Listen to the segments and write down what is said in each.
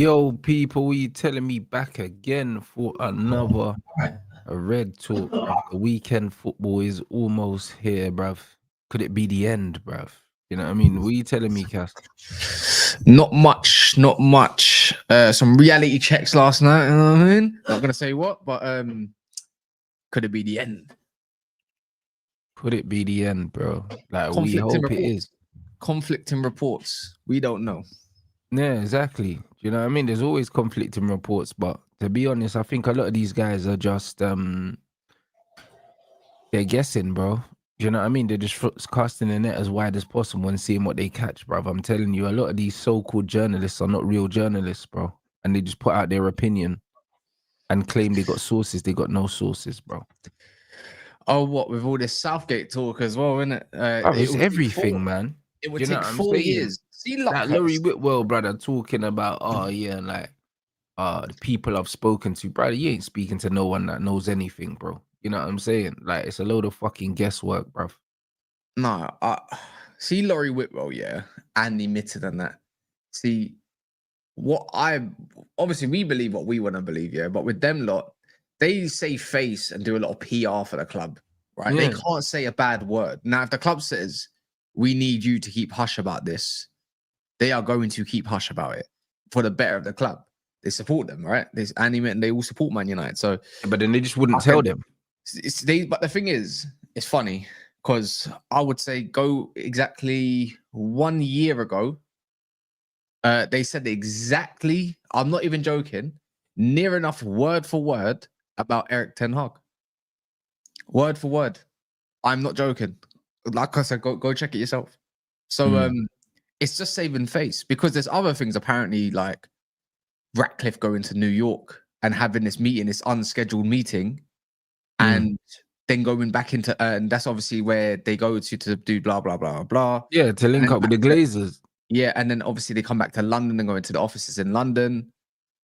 Yo, people, you telling me back again for another red talk, bruv. The weekend football is almost here, bruv. Could it be the end, bruv? You know what I mean? What are you telling me, Cass? Not much. Some reality checks last night, you know what I mean? Not gonna say what, but could it be the end? Could it be the end, bro? Like, we hope it is. Conflicting reports. We don't know. Yeah, exactly. You know what I mean? There's always conflicting reports, but to be honest, I think a lot of these guys are just they're guessing, bro. You know what I mean? They're just casting the net as wide as possible and seeing what they catch, bro. I'm telling you, a lot of these so-called journalists are not real journalists, bro. And they just put out their opinion and claim they got sources. They got no sources, bro. Oh, what with all this Southgate talk as well, isn't it? It's everything, man. It would take 4 years. See, that Laurie Whitwell, brother, talking about, oh yeah, like, the people I've spoken to, brother. You ain't speaking to no one that knows anything, bro. You know what I'm saying? Like, it's a load of fucking guesswork, bro. No, see Laurie Whitwell, yeah, and admitted on that. See, obviously we believe what we want to believe, yeah, but with them lot, they say face and do a lot of PR for the club, right? Yeah. They can't say a bad word. Now, if the club says, we need you to keep hush about this, they are going to keep hush about it for the better of the club. They support them, right? They all support Man United. So, but then they just wouldn't tell them. But the thing is, it's funny because I would say go exactly 1 year ago. They said exactly, I'm not even joking, near enough word for word about Erik ten Hag. Word for word. I'm not joking. Like I said, go check it yourself. So it's just saving face because there's other things apparently, like Ratcliffe going to New York and having this meeting, this unscheduled meeting, and then going back into and that's obviously where they go to do blah blah blah blah. Yeah, to link up with the Glazers. Yeah, and then obviously they come back to London and go into the offices in London,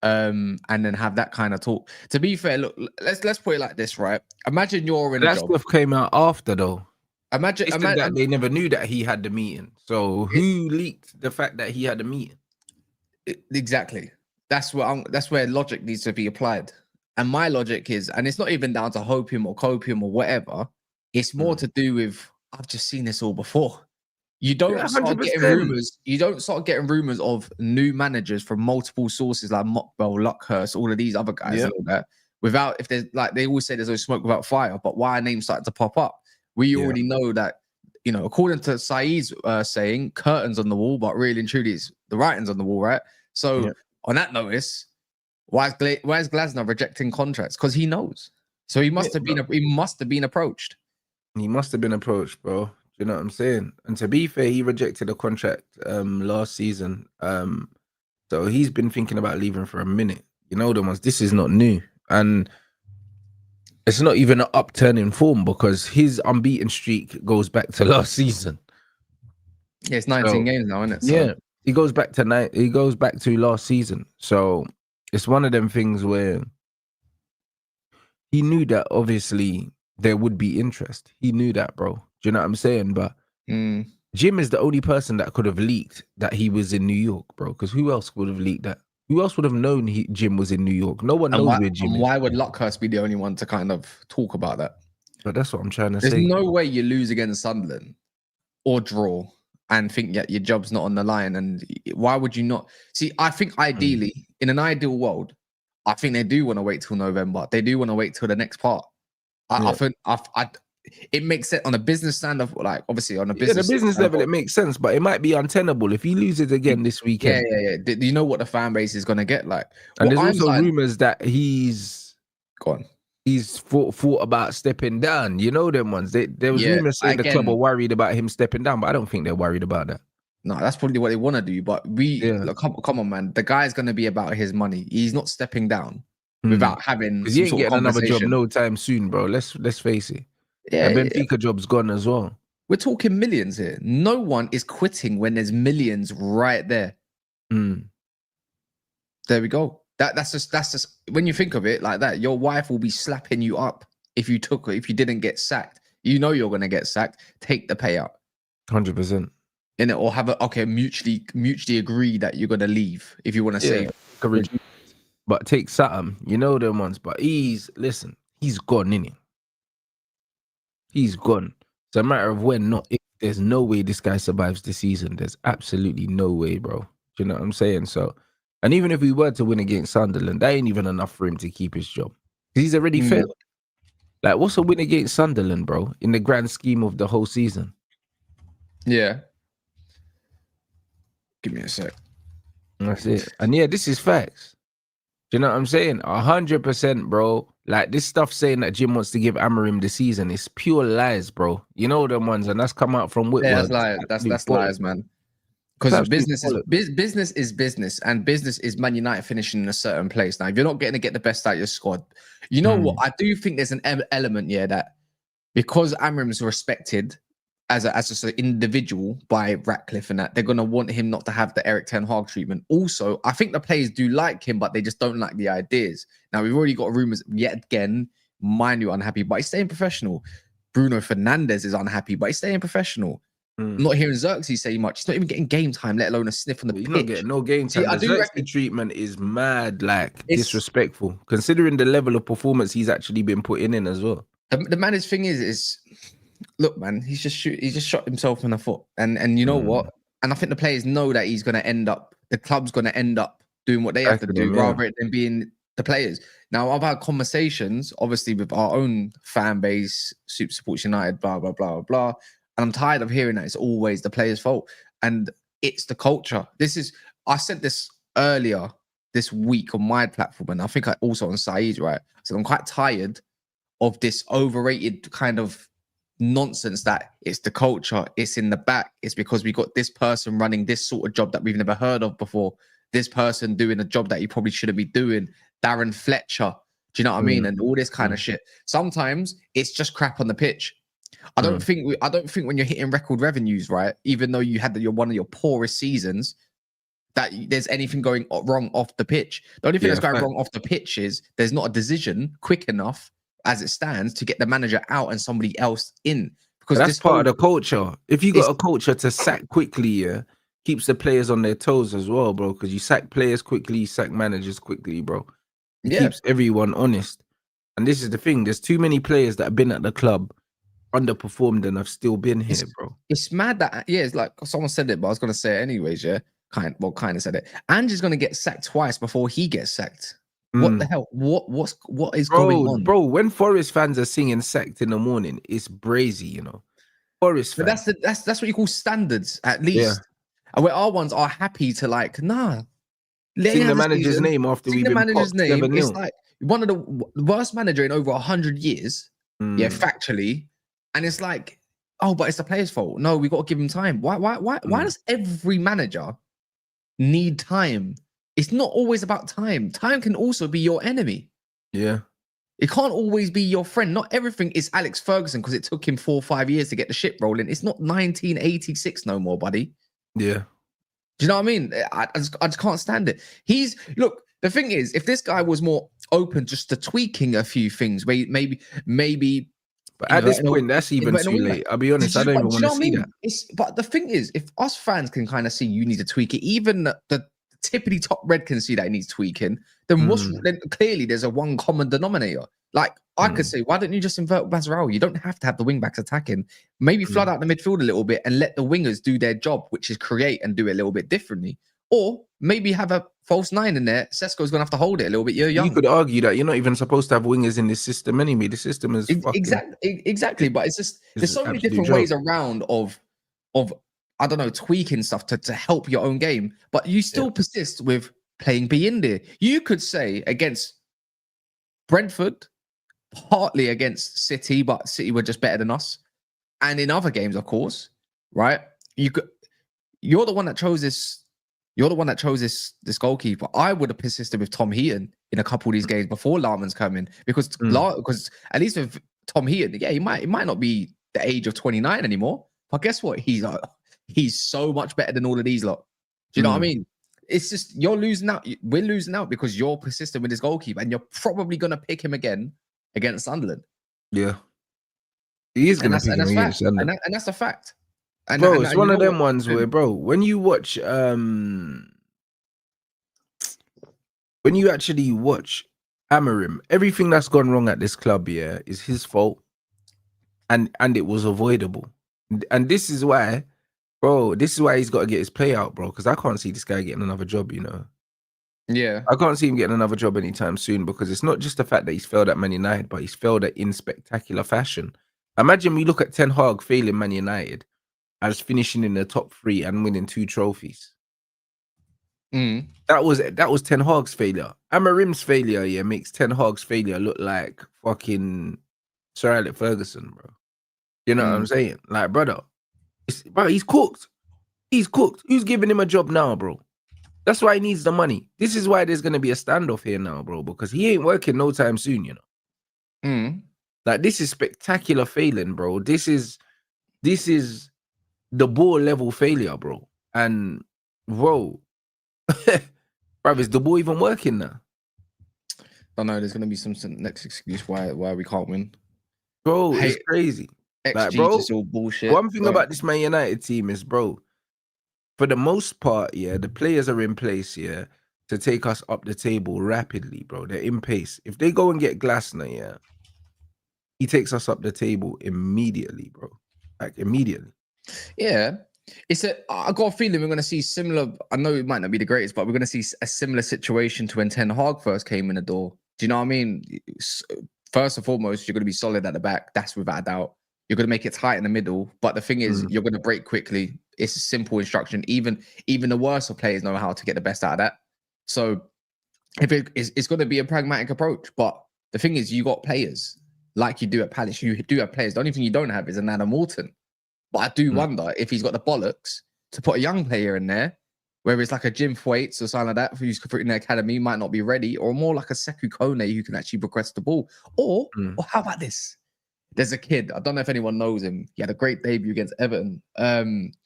and then have that kind of talk. To be fair, look, let's put it like this, right? Imagine you're in a job. That stuff came out after, though. Imagine that they never knew that he had the meeting. So who leaked the fact that he had the meeting? Exactly. That's where logic needs to be applied. And my logic is, and it's not even down to hopium or copium or whatever. It's more to do with I've just seen this all before. You don't start getting rumors. You don't start getting rumors of new managers from multiple sources like Mockbell, Luckhurst, all of these other guys and all that. Without, if there's like they always say there's no smoke without fire, but why are names starting to pop up? We already know that, you know, according to Saeed's saying, curtains on the wall, but really and truly it's the writings on the wall, right? So on that notice, why is Glasner rejecting contracts? Because he knows. So he must have been approached. He must have been approached, bro. You know what I'm saying? And to be fair, he rejected a contract last season. So he's been thinking about leaving for a minute. You know, the ones, this is not new. And it's not even an upturn in form because his unbeaten streak goes back to last season. Yeah, it's 19 games now, isn't it? So, yeah, he goes back to last season. So it's one of them things where he knew that obviously there would be interest. He knew that, bro. Do you know what I'm saying? But Jim is the only person that could have leaked that he was in New York, bro. Because who else would have leaked that? Who else would have known Jim was in New York? No one knows where Jim is. Why would Luckhurst be the only one to kind of talk about that? But that's what I'm trying to say. There's no way you lose against Sunderland or draw and think that your job's not on the line. And why would you not? See, I think ideally, in an ideal world, I think they do want to wait till November. They do want to wait till the next part. I think it makes sense on a business stand of like obviously on a business level it makes sense, but it might be untenable if he loses again this weekend. Yeah. Do you know what the fan base is going to get like? And there's also rumors that he's thought about stepping down. You know them ones. There was rumors saying the club are worried about him stepping down, but I don't think they're worried about that. No, that's probably what they want to do. But look, come on, man. The guy's going to be about his money. He's not stepping down without having. Because he ain't getting another job no time soon, bro. Let's face it. Yeah, and Benfica job's gone as well. We're talking millions here. No one is quitting when there's millions right there. There we go. That's just when you think of it like that, your wife will be slapping you up if you didn't get sacked. You know you're gonna get sacked. Take the payout. 100%. In it, or have mutually agree that you're gonna leave if you want to save But take Saturn, you know them ones. But he's gone, innit? He's gone. It's a matter of when, not if. There's no way this guy survives the season. There's absolutely no way, bro. Do you know what I'm saying? So, and even if we were to win against Sunderland, that ain't even enough for him to keep his job. He's already failed. Like, what's a win against Sunderland, bro, in the grand scheme of the whole season? Yeah. Give me a sec. That's it. And yeah, this is facts. Do you know what I'm saying? 100%, bro. Like, this stuff saying that Jim wants to give AMORIM the season is pure lies, bro. You know them ones, and that's come out from Whitworth. Yeah, that's lies. That's lies, man. Because business is business, and business is Man United finishing in a certain place. Now, if you're not going to get the best out of your squad, you know what? I do think there's an element, that because AMORIM's respected as an individual by Ratcliffe and that, they're going to want him not to have the Eric Ten Hag treatment. Also, I think the players do like him, but they just don't like the ideas. Now, we've already got rumors yet again, mind you, unhappy, but he's staying professional. Bruno Fernandes is unhappy, but he's staying professional. I'm not hearing Xerxes say much. He's not even getting game time, let alone a sniff on the pitch. He's not getting no game time. See, the Xerxes treatment is mad, like, disrespectful, considering the level of performance he's actually been putting in as well. The man's thing is look, man, he just shot himself in the foot. And you know what? And I think the players know that he's going to end up, the club's going to end up doing what they have to do rather than being the players. Now, I've had conversations, obviously, with our own fan base, Super Supports United, blah, blah, blah, blah. And I'm tired of hearing that it's always the players' fault. And it's the culture. I said this earlier this week on my platform, and I think I also on Saeed's, right? So I'm quite tired of this overrated kind of nonsense that it's the culture, it's in the back, it's because we got this person running this sort of job that we've never heard of before, this person doing a job that he probably shouldn't be doing, Darren Fletcher, do you know what I mean? And all this kind of shit. Sometimes it's just crap on the pitch. I don't think when you're hitting record revenues, right, even though you had one of your poorest seasons, that there's anything going wrong off the pitch. The only thing that's going wrong off the pitch is there's not a decision quick enough as it stands to get the manager out and somebody else in, because that's part of the culture. If you got a culture to sack quickly, keeps the players on their toes as well, bro, because you sack players quickly, you sack managers quickly, bro. It keeps everyone honest. And this is the thing, there's too many players that have been at the club, underperformed, and have still been here, bro. It's mad that it's like someone said it, but I was gonna say it anyways. Kind of said it. Angie's gonna get sacked twice before he gets sacked. What the hell? What is going on, bro? When Forest fans are singing "sacked" in the morning, it's brazy, you know. Forest fans. But that's what you call standards, at least. And where our ones are happy to sing the manager's name after we've been popped 7-0. It's like one of the worst manager in over 100 years. Yeah, factually. And it's like, oh, but it's the player's fault. No, we got to give him time. Why does every manager need time? It's not always about time. Time can also be your enemy. Yeah. It can't always be your friend. Not everything is Alex Ferguson because it took him 4 or 5 years to get the ship rolling. It's not 1986 no more, buddy. Yeah. Do you know what I mean? I just can't stand it. Look, the thing is, if this guy was more open just to tweaking a few things, maybe. But at this point, that's even too late. I'll be honest, I don't even want to see that. But the thing is, if us fans can kind of see you need to tweak it, even the tippity top red can see that it needs tweaking, then then clearly there's a one common denominator. Like I could say, why don't you just invert Mazzarowi? You don't have to have the wing backs attacking. Maybe flood out the midfield a little bit and let the wingers do their job, which is create and do it a little bit differently. Or maybe have a false 9 in there. Sesko's gonna have to hold it a little bit. You're young. You could argue that you're not even supposed to have wingers in this system anyway. The system is exactly. But it's just there's so many different ways around of I don't know, tweaking stuff to help your own game. But you still persist with playing B in there. You could say against Brentford, partly against City, but City were just better than us. And in other games, of course, right? You're the one that chose this. You're the one that chose this goalkeeper. I would have persisted with Tom Heaton in a couple of these games before Larman's coming, because at least with Tom Heaton, he might not be the age of 29 anymore. But guess what? He's so much better than all of these lot. Do you know what I mean? It's just you're losing out. We're losing out because you're persistent with this goalkeeper, and you're probably gonna pick him again against Sunderland. Yeah, he is gonna pick him against Sunderland, and that's a fact. Bro, it's one of them ones where, bro, when you watch when you actually watch Amorim, everything that's gone wrong at this club, yeah, is his fault, and it was avoidable. And this is why, bro, this is why he's got to get his play out, bro. Because I can't see this guy getting another job. You know, Yeah. I can't see him getting another job anytime soon because it's not just the fact that he's failed at Man United, but he's failed at in spectacular fashion. Imagine we look at Ten Hag failing Man United as finishing in the top 3 and winning 2 trophies. Mm. That was Ten Hag's failure. Amorim's failure, yeah, makes Ten Hag's failure look like fucking Sir Alex Ferguson, bro. You know what I'm saying? Like, brother, bro, he's cooked. He's cooked. Who's giving him a job now, bro? That's why he needs the money. This is why there's gonna be a standoff here now, bro, because he ain't working no time soon, you know. Like, this is spectacular failing, bro. This is the ball level failure, bro. And bro, bro, is the ball even working now? I know there's gonna be some next excuse why we can't win. Bro, it's crazy. Like, bro, is all bullshit. one thing about this Man United team is, bro, for the most part, yeah, the players are in place, yeah, to take us up the table rapidly, bro. They're in pace. If they go and get Glasner, yeah, he takes us up the table immediately, bro. Like, immediately. Yeah. I got a feeling we're going to see similar. I know it might not be the greatest, but we're going to see a similar situation to when Ten Hag first came in the door. Do you know what I mean? First and foremost, you're going to be solid at the back. That's without a doubt. You're going to make it tight in the middle. But the thing is, you're going to break quickly. It's a simple instruction. Even the worst of players know how to get the best out of that. So if it's going to be a pragmatic approach. But the thing is, you got players like you do at Palace. You do have players. The only thing you don't have is an Adam Morton. But I do wonder if he's got the bollocks to put a young player in there, whether it's like a Jim Thwaites or something like that, who's in the academy, might not be ready, or more like a Sekou Kone who can actually progress the ball. Or how about this? There's a kid, I don't know if anyone knows him. He had a great debut against Everton.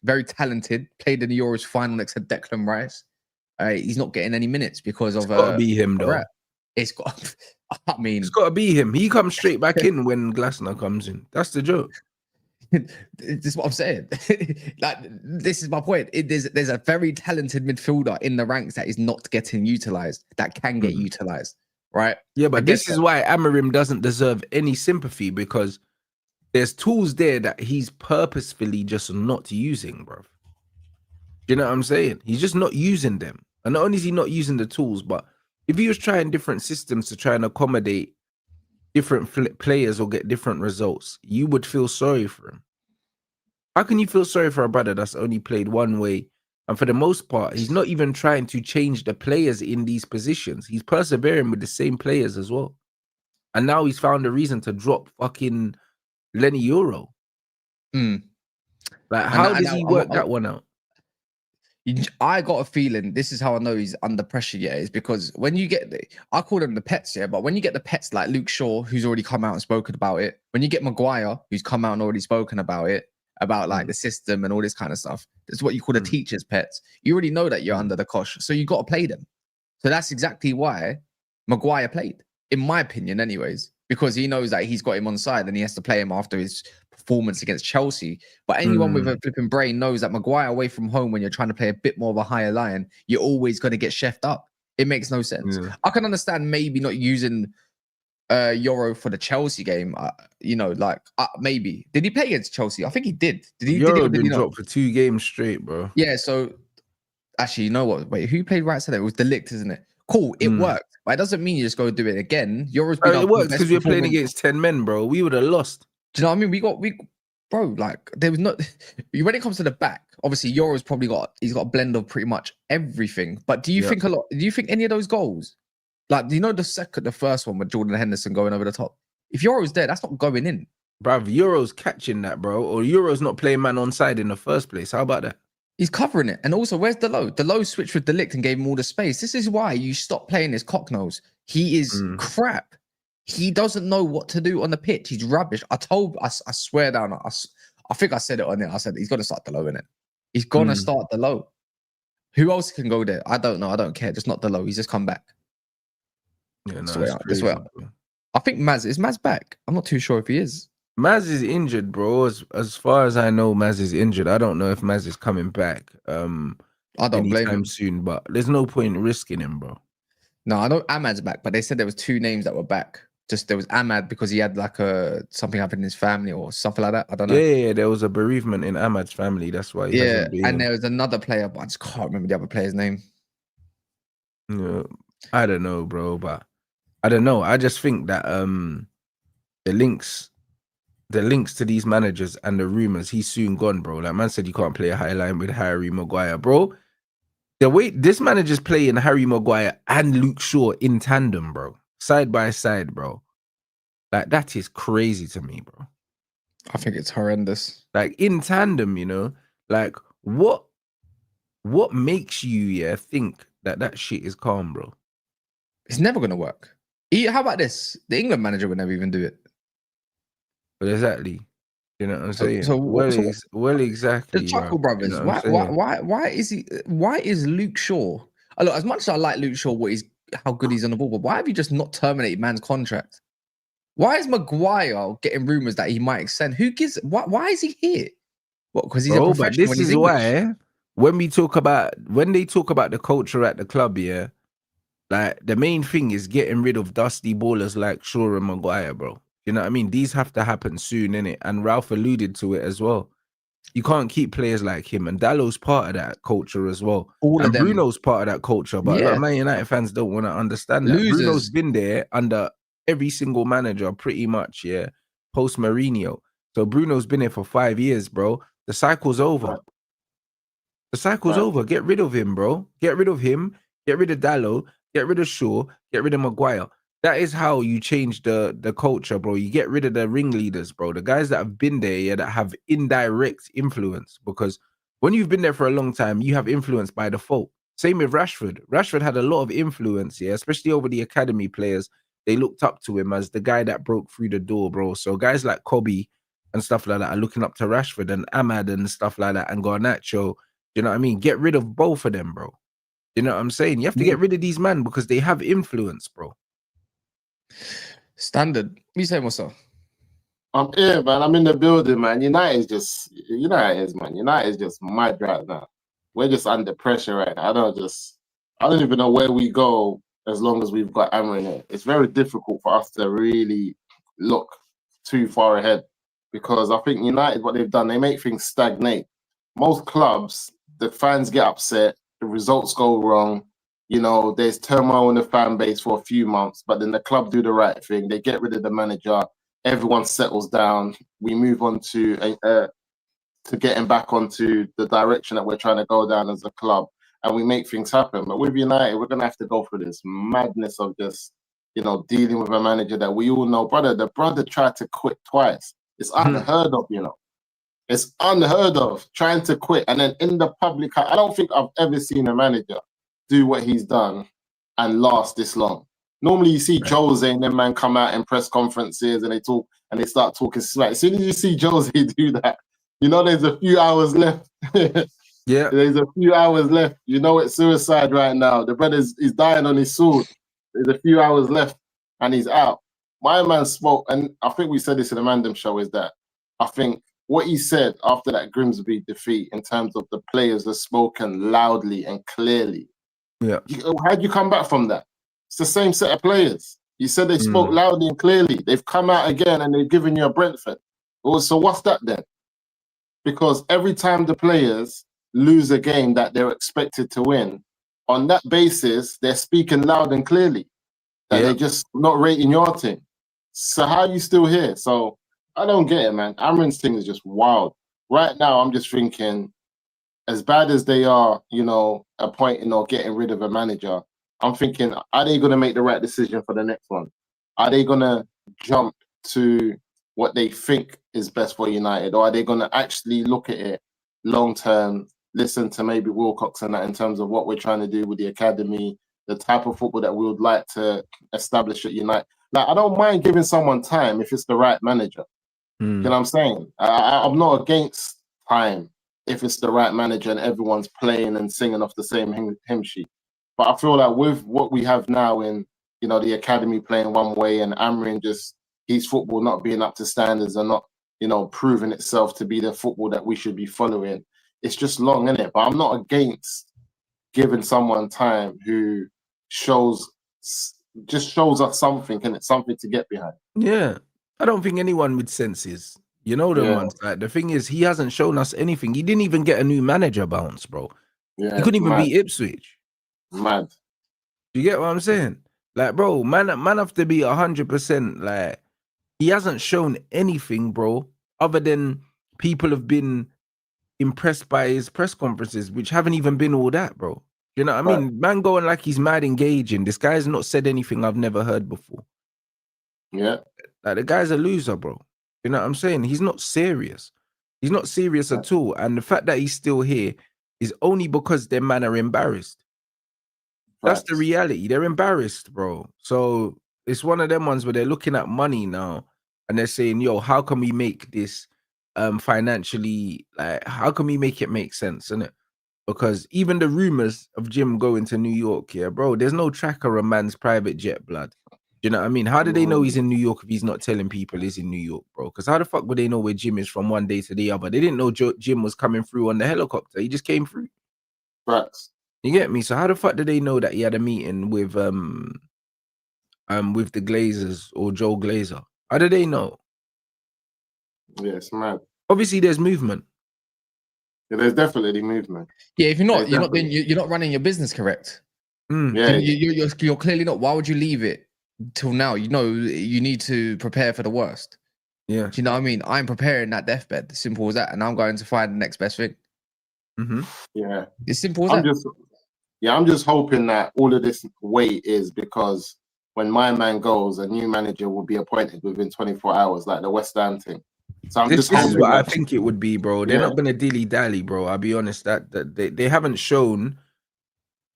Very talented, played in the Euros final next to Declan Rice. He's not getting any minutes because of... It's got to be him, though. It's got... I mean... It's got to be him. He comes straight back in when Glasner comes in. That's the joke. This is what I'm saying. Like, this is my point. There's a very talented midfielder in the ranks that is not getting utilized, that can get utilized, right? Yeah, but this is why Amorim doesn't deserve any sympathy, because there's tools there that he's purposefully just not using, bro. You know what I'm saying? He's just not using them. And not only is he not using the tools, but if he was trying different systems to try and accommodate different players or get different results, you would feel sorry for him. How can you feel sorry for a brother that's only played one way? And for the most part, he's not even trying to change the players in these positions. He's persevering with the same players as well. And now he's found a reason to drop fucking Lenny Euro. Like, how does he work that one out? I got a feeling, this is how I know he's under pressure, yeah, is because when you get I call them the pets, yeah, but when you get the pets like Luke Shaw, who's already come out and spoken about it, when you get Maguire, who's come out and already spoken about it, about like the system and all this kind of stuff, that's what you call the teacher's pets. You already know that you're under the cosh, so you got to play them. So that's exactly why Maguire played, in my opinion, anyways, because he knows that he's got him on side and he has to play him after his performance against Chelsea. But anyone with a flipping brain knows that Maguire away from home, when you're trying to play a bit more of a higher line, you're always going to get chefed up. It makes no sense. I can understand maybe not using Euro for the Chelsea game. You know, like maybe. Did he play against Chelsea? I think he did. Did he? Euro been dropped for 2 games straight, bro. Yeah, so actually, you know what? Wait, who played right side? It was De Ligt, isn't it? Cool, it worked. But it doesn't mean you just go do it again. Euro's been it works because we're playing against 10 men, bro. We would have lost. Do you know what I mean? Bro, like, there was not... When it comes to the back, obviously, Euro's probably he's got a blend of pretty much everything. But do you think do you think any of those goals, like, do you know the first one with Jordan Henderson going over the top? If Euro's there, that's not going in. Bruv, Euro's catching that, bro. Or Euro's not playing man on side in the first place. How about that? He's covering it. And also, where's Delo? Delo switched with De Ligt and gave him all the space. This is why you stop playing this cocknose. He is crap. He doesn't know what to do on the pitch. He's rubbish. I swear down. I think I said it on it. I said he's got to start Delo in it. He's gonna start Delo. Who else can go there? I don't know. I don't care. Just not Delo. He's just come back. Yeah, no, I think is Maz back? I'm not too sure if he is. Maz is injured, bro. As far as I know, Maz is injured. I don't know if Maz is coming back. I don't blame him soon, but there's no point in risking him, bro. No, I know Ahmad's back, but they said there was 2 names that were back. Just there was Ahmad because he had like something happened in his family or something like that. I don't know. Yeah, there was a bereavement in Ahmad's family. That's why he Yeah, hasn't and been. there was another player, but I just can't remember the other player's name. I don't know, bro, but I don't know. I just think that the links to these managers and the rumors, he's soon gone, bro. Like man said, you can't play a high line with Harry Maguire, bro. The way this manager's playing Harry Maguire and Luke Shaw in tandem, bro, side by side, bro. Like that is crazy to me, bro. I think it's horrendous. Like in tandem, you know, like what makes you think that shit is calm, bro? It's never gonna work. How about this? The England manager would never even do it. But exactly, you know what I'm saying? So Well, the exactly, bro. Chuckle You brothers. know what I'm saying? Why is Luke Shaw? Look, as much as I like Luke Shaw, how good he's on the ball, but why have you just not terminated man's contract? Why is Maguire getting rumors that he might extend? Who gives? Why is he here? What? Because he's a Bro, but professional this and he's is English. why when they talk about the culture at the club, yeah, like the main thing is getting rid of dusty ballers like Shaw and Maguire, bro. You know what I mean? These have to happen soon, innit? And Ralph alluded to it as well. You can't keep players like him, and Dallow's part of that culture as well. All of And them, Bruno's part of that culture. But a lot of yeah, Man United fans don't want to understand that. Bruno's losers. been there under every single manager, pretty much, yeah, post Mourinho. So Bruno's been here for 5 years, bro. The cycle's over. The cycle's over. Get rid of him, bro. Get rid of him. Get rid of Dallo. Get rid of Shaw. Get rid of Maguire. That is how you change the culture, bro. You get rid of the ringleaders, bro. The guys that have been there, yeah, that have indirect influence. Because when you've been there for a long time, you have influence by default. Same with Rashford. Rashford had a lot of influence, yeah, especially over the academy players. They looked up to him as the guy that broke through the door, bro. So guys like Kobe and stuff like that are looking up to Rashford and Ahmad and stuff like that and Garnacho. You know what I mean? Get rid of both of them, bro. You know what I'm saying? You have to get rid of these men because they have influence, bro. Standard. You say what's up? I'm here, man. I'm in the building, man. United is man. United is just mad right now. We're just under pressure right now. I don't even know where we go as long as we've got Amorim here. It's very difficult for us to really look too far ahead because I think United, what they've done, they make things stagnate. Most clubs, the fans get upset, the results go wrong. You know, there's turmoil in the fan base for a few months, but then the club do the right thing. They get rid of the manager. Everyone settles down. We move on to getting back onto the direction that we're trying to go down as a club, and we make things happen. But with United, we're gonna have to go through this madness of just, dealing with a manager that we all know, brother. The brother tried to quit twice. It's unheard of, It's unheard of trying to quit, and then in the public, I don't think I've ever seen a manager do what he's done and last this long. Normally, you see Jose and them man come out in press conferences and they talk and they start talking smack. As soon as you see Jose do that, there's a few hours left. Yeah, there's a few hours left. It's suicide right now. The brother's he's dying on his sword. There's a few hours left and he's out. My man spoke, and I think we said this in the Mandem show, is that I think what he said after that Grimsby defeat in terms of the players have spoken loudly and clearly. Yeah. How'd you come back from that? It's the same set of players. You said they spoke loudly and clearly. They've come out again and they've given you a Brentford. So what's that then? Because every time the players lose a game that they're expected to win, on that basis, they're speaking loud and clearly that they're just not rating your team. So how are you still here? So I don't get it, man. Amorim's thing is just wild. Right now, I'm just thinking, as bad as they are, appointing or getting rid of a manager, I'm thinking, are they going to make the right decision for the next one? Are they going to jump to what they think is best for United? Or are they going to actually look at it long term, listen to maybe Wilcox and that in terms of what we're trying to do with the academy, the type of football that we would like to establish at United? Like, I don't mind giving someone time if it's the right manager. You know what I'm saying? I'm not against time if it's the right manager and everyone's playing and singing off the same hymn sheet. But I feel like with what we have now in, the academy playing one way and Amorim just his football not being up to standards and not, proving itself to be the football that we should be following, it's just long, isn't it? But I'm not against giving someone time who shows just shows us something, and it's something to get behind. Yeah. I don't think anyone with sense is. You know them Yeah. ones. Like the thing is, he hasn't shown us anything. He didn't even get a new manager bounce, bro. Yeah, He couldn't even mad. beat Ipswich. Mad. You get what I'm saying? Like, bro, man have to be 100%. Like, he hasn't shown anything, bro, other than people have been impressed by his press conferences, which haven't even been all that, bro. You know what I Right. mean? Man going like he's mad engaging. This guy's not said anything I've never heard before. Yeah. Like, the guy's a loser, bro. You know what I'm saying? He's not serious. He's not serious at all. And the fact that he's still here is only because their man are embarrassed. That's the Facts. reality. They're embarrassed, bro. So it's one of them ones where they're looking at money now and they're saying, yo, how can we make this financially, like, how can we make it make sense, innit? Because even the rumors of Jim going to New York, yeah, bro, there's no tracker on man's private jet, blood. You know what I mean? How do they know he's in New York if he's not telling people he's in New York, bro? Because how the fuck would they know where Jim is from one day to the other? They didn't know Jim was coming through on the helicopter. He just came through. Facts. You get me? So how the fuck did they know that he had a meeting with the Glazers or Joe Glazer? How did they know? Yeah, it's mad. Obviously, there's movement. Yeah, there's definitely movement. Yeah, if you're not, Exactly. you're not running your business correct. Yeah. You're clearly not. Why would you leave it till now? You know, you need to prepare for the worst. Yeah. Do you know what I mean? I'm preparing that deathbed. Simple as that, and I'm going to find the next best thing. Mm-hmm. Yeah. It's simple as that. I'm just hoping that all of this wait is because when my man goes, a new manager will be appointed within 24 hours, like the West Ham thing. So This is what I think it would be, bro. They're Yeah. not gonna dilly dally, bro. I'll be honest. That they haven't shown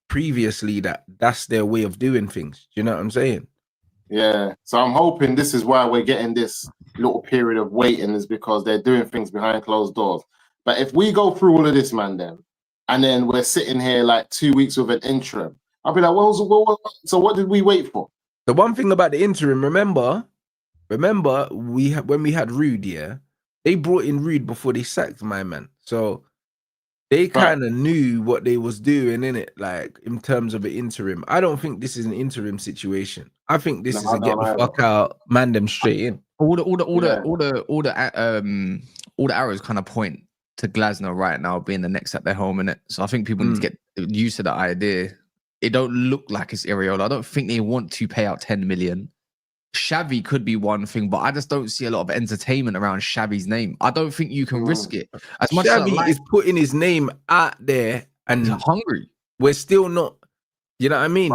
previously that that's their way of doing things. Do you know what I'm saying? Yeah. So I'm hoping this is why we're getting this little period of waiting, is because they're doing things behind closed doors. But if we go through all of this, man, and then we're sitting here like 2 weeks with an interim, I'll be like, well, so what did we wait for? The one thing about the interim, remember when we had Rude, yeah, they brought in Rude before they sacked my man. So they kind of knew what they was doing, innit? Like, in terms of an interim. I don't think this is an interim situation. I think this is a get the fuck out, man them straight in. All the arrows kind of point to Glasner right now being the next at their home, innit? So I think people need to get used to that idea. It don't look like it's Areola. I don't think they want to pay out 10 million. Xavi could be one thing, but I just don't see a lot of entertainment around Xavi's name. I don't think you can risk it. As much Xavi is putting his name out there and hungry. We're still not, you know what I mean?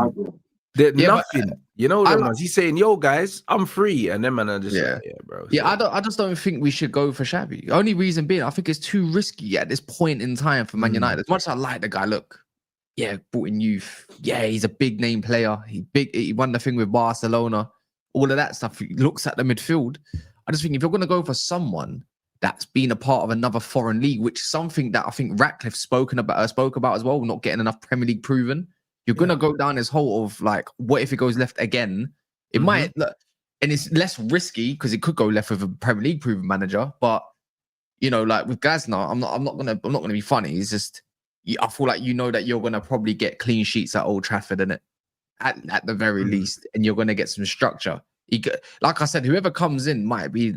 They're nothing. You know them ones. He's saying, yo, guys, I'm free. And them man are just like, yeah, bro. Yeah, I just don't think we should go for Xavi. The only reason being, I think it's too risky at this point in time for Man United. As much as I like the guy, look, yeah, brought in youth. Yeah, he's a big name player. He won the thing with Barcelona. All of that stuff. He looks at the midfield. I just think if you're going to go for someone that's been a part of another foreign league, which is something that I think Ratcliffe spoke about as well, not getting enough Premier League proven. You're going to go down this hole of like, what if it goes left again? It might, look, and it's less risky because it could go left with a Premier League proven manager. But you know, like with Glasner, I'm not gonna be funny. It's just, I feel like you know that you're gonna probably get clean sheets at Old Trafford, in it at the very least, and you're gonna get some structure. Like I said, whoever comes in might be.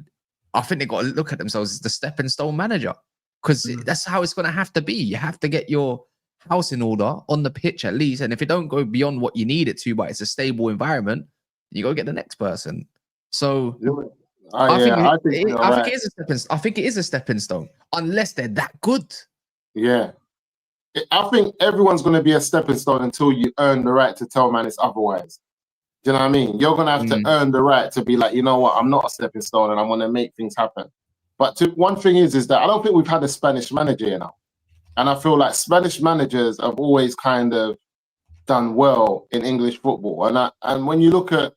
I think they got to look at themselves as the stepping stone manager, because that's how it's gonna have to be. You have to get your house in order on the pitch at least, and if it don't go beyond what you need it to, but it's a stable environment, you go get the next person. So I think it is a stepping stone, unless they're that good. Yeah, I think everyone's going to be a stepping stone until you earn the right to tell man it's otherwise. Do you know what I mean? You're going to have to earn the right to be like, you know what, I'm not a stepping stone and I'm going to make things happen. But one thing is that I don't think we've had a Spanish manager, you know. And I feel like Spanish managers have always kind of done well in English football. And when you look at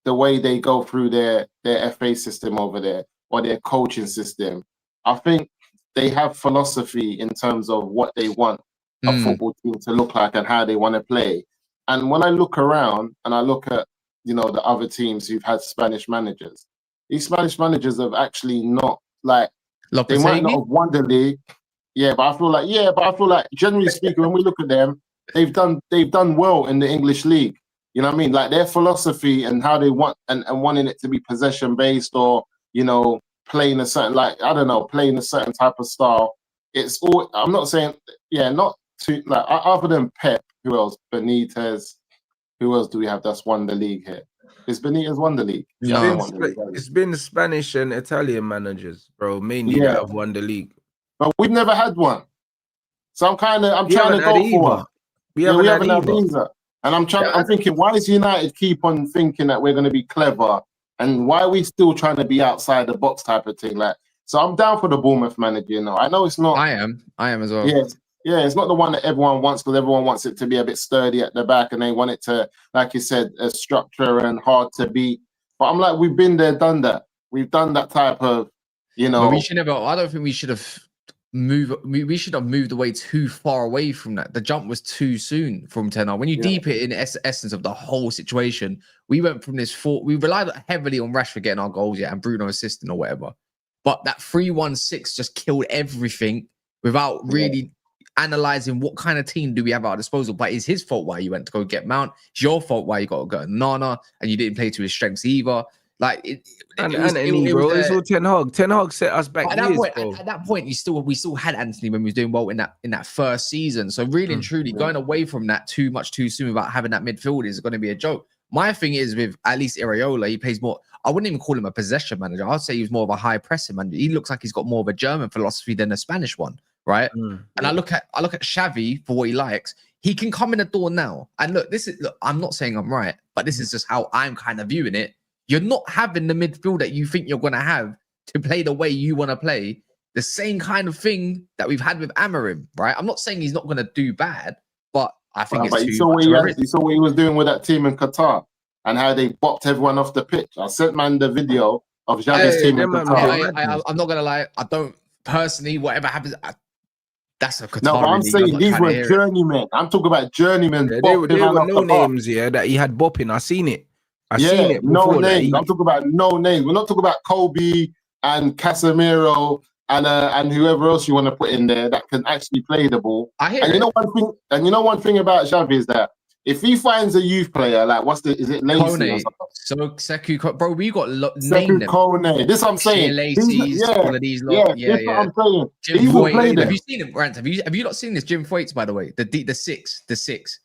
the way they go through their FA system over there, or their coaching system, I think they have philosophy in terms of what they want a football team to look like and how they want to play. And when I look around and I look at, you know, the other teams who've had Spanish managers, these Spanish managers have actually not, like, they might not have won the league. Yeah, but I feel like generally speaking, when we look at them, they've done well in the English league. You know what I mean? Like their philosophy and how they want and wanting it to be possession based, or playing a certain, like, I don't know, playing a certain type of style. It's all, I'm not saying, not to, like, other than Pep, who else? Benitez. Who else do we have that's won the league here? Is Benitez won the league? It's been Spanish and Italian managers, bro, mainly that have won the league. But we've never had one. So I'm trying to go for one. We haven't had either. And I'm thinking, why does United keep on thinking that we're going to be clever? And why are we still trying to be outside the box type of thing? Like, so I'm down for the Bournemouth manager, I know it's not. I am as well. Yeah, it's not the one that everyone wants, because everyone wants it to be a bit sturdy at the back and they want it to, like you said, a structure and hard to beat. But I'm like, we've been there, done that. We've done that type of, But we should never. I don't think we should have moved. We should have moved away too far away from that. The jump was too soon from Ten Hag. When you deep it in essence of the whole situation, we went from this we relied heavily on Rashford getting our goals, and Bruno assisting or whatever. But that 3-1-6 just killed everything without really analyzing what kind of team do we have at our disposal. But it's his fault why you went to go get Mount. It's your fault why you got to go Nana and you didn't play to his strengths either. Like it's all Ten Hag. Ten Hag set us back. At that point, we still had Anthony when we was doing well in that first season. So really and truly, going away from that too soon without having that midfield is going to be a joke. My thing is with at least Areola, he plays more. I wouldn't even call him a possession manager. I'd say he's more of a high pressing manager. He looks like he's got more of a German philosophy than a Spanish one, right? And I look at Xavi for what he likes. He can come in the door now. And look, I'm not saying I'm right, but this is just how I'm kind of viewing it. You're not having the midfield that you think you're going to have to play the way you want to play. The same kind of thing that we've had with Amorim, right? I'm not saying he's not going to do bad, but I think it's too much. You saw what he was doing with that team in Qatar and how they bopped everyone off the pitch. I sent the video of Xavi's team in Qatar. I'm not going to lie. I don't personally, whatever happens, that's a Qatar. No, but I'm saying these were journeymen. I'm talking about journeymen. They were no names, that he had bopping. I seen it. I seen it no names. I'm talking about no names. We're not talking about Kobe and Casemiro and whoever else you want to put in there that can actually play the ball. You know one thing about Xavi is that if he finds a youth player, like is it Lacey or something? So Sekou, bro, we got Sekou Kone. This I'm saying. All of these lot. That's what I'm saying. Jim he will play them. Have you seen him, Rants? Have you not seen this? Jim Thwaites, by the way, the six.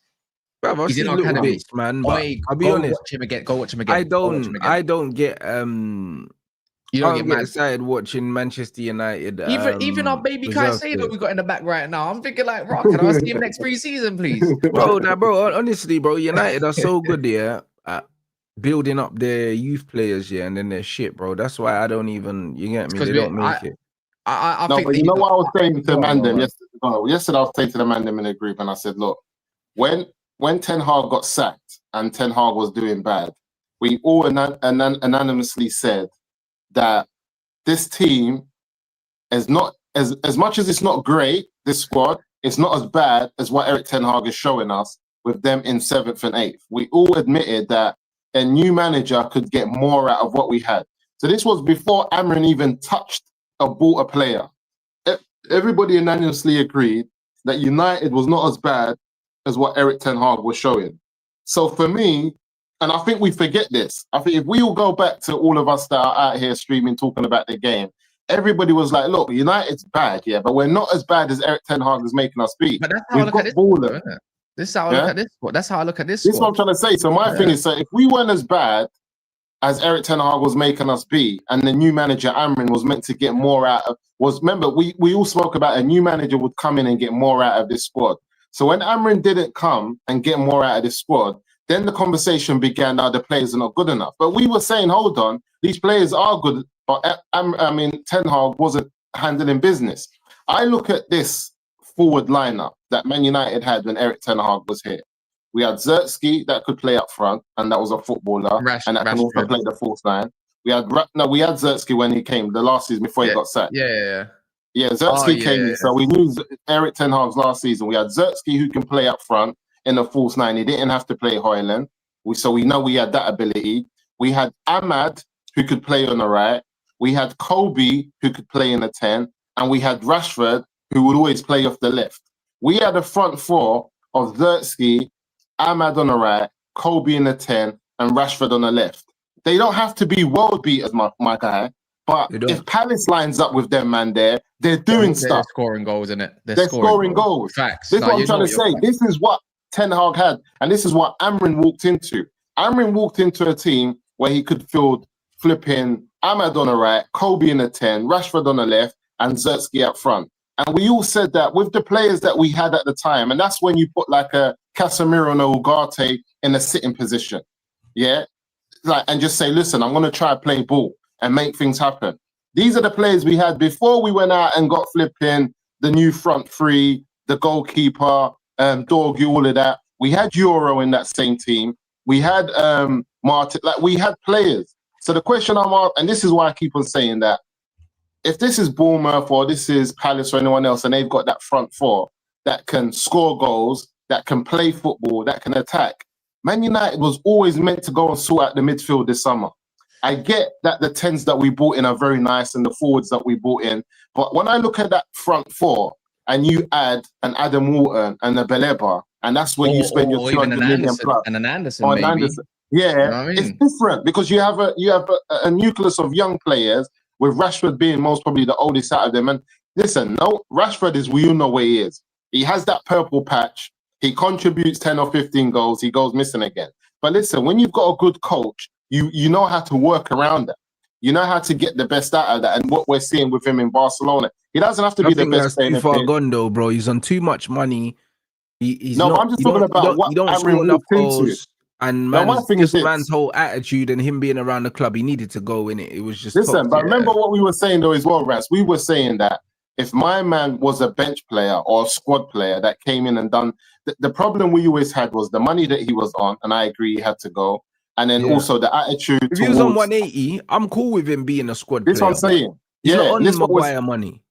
Bro, he's in our academy, man. But I'll be honest. Go watch him again. I don't get you don't get excited watching Manchester United. Even our baby Caicedo we got in the back right now. I'm thinking like, Rock, can I see him next pre-season, please? bro, honestly, bro, United are so good at building up their youth players, and then they're shit, bro. That's why I don't even, you get me? They don't make it. I think but you know what I was saying to Mandem yesterday? Yesterday I was saying to the Mandem in the group, and I said, look, when Ten Hag got sacked and Ten Hag was doing bad, we all unanimously said that this team is not as much as it's not great, this squad, it's not as bad as what Eric Ten Hag is showing us with them in 7th and 8th. We all admitted that a new manager could get more out of what we had. So this was before Amorim even touched or bought a player. Everybody unanimously agreed that United was not as bad as what Eric Ten Hag was showing. So for me, and I think we forget this, I think if we all go back to all of us that are out here streaming, talking about the game, everybody was like, look, United's bad, but we're not as bad as Eric Ten Hag is making us be. But that's how I look at this squad, isn't it? This is how I look at this squad. That's how I look at this squad. This is what I'm trying to say. So my thing is, so if we weren't as bad as Eric Ten Hag was making us be, and the new manager Amorim was meant to get more out of, remember, we all spoke about a new manager would come in and get more out of this squad. So when Amorim didn't come and get more out of this squad, then the conversation began, now the players are not good enough. But we were saying, hold on, these players are good, but Ten Hag wasn't handling business. I look at this forward lineup that Man United had when Eric Ten Hag was here. We had Zertsky that could play up front, and that was a footballer, and that can also play the fourth line. We had Zertsky when he came the last season before he got sacked. Yeah, Zertsky came in, so we knew Eric Ten Hag's last season. We had Zertsky who can play up front in the false nine. He didn't have to play Højlund. So we know we had that ability. We had Ahmad who could play on the right. We had Kobe who could play in the 10. And we had Rashford who would always play off the left. We had a front four of Zertsky, Ahmad on the right, Kobe in the 10, and Rashford on the left. They don't have to be world beaters, my guy. But if Palace lines up with them, man, they're doing stuff. They're scoring goals, isn't it? They're scoring goals. Facts. This is what I'm trying to say. This is what Ten Hag had, and this is what Amrin walked into. Amrin walked into a team where he could field flipping Ahmad on the right, Kobe in the 10, Rashford on the left, and Zertsky up front. And we all said that with the players that we had at the time, and that's when you put like a Casemiro and Ugarte in a sitting position, yeah, like, and just say, listen, I'm going to try play ball and make things happen. These are the players we had before we went out and got flipping the new front three, the goalkeeper, Dorgu, all of that. We had Euro in that same team. We had Martin, like we had players. So the question I'm asking, and this is why I keep on saying that, if this is Bournemouth or this is Palace or anyone else, and they've got that front four that can score goals, that can play football, that can attack, Man United was always meant to go and sort out the midfield this summer. I get that the 10s that we bought in are very nice and the forwards that we bought in, but when I look at that front four and you add an Adam Walton and a Beleba, and that's where you spend your 200 million plus. And an Anderson, maybe. Anderson. Yeah, you know what I mean? It's different because you have a nucleus of young players, with Rashford being most probably the oldest out of them. And listen, no, Rashford is, we all know where he is. He has that purple patch. He contributes 10 or 15 goals. He goes missing again. But listen, when you've got a good coach, you know how to work around that. You know how to get the best out of that. And what we're seeing with him in Barcelona, he doesn't have to be the best player. Too far gone though, bro. He's on too much money. He's not, I'm just talking about what Amrin walked into. And this man's whole attitude and him being around the club, he needed to go in it. It was just listen, but remember what we were saying though as well, Rants. We were saying that if my man was a bench player or a squad player that came in and done the problem we always had was the money that he was on, and I agree he had to go. And then also the attitude. If he was on 180, I'm cool with him being a squad player. This is what I'm saying. He's not on Maguire money.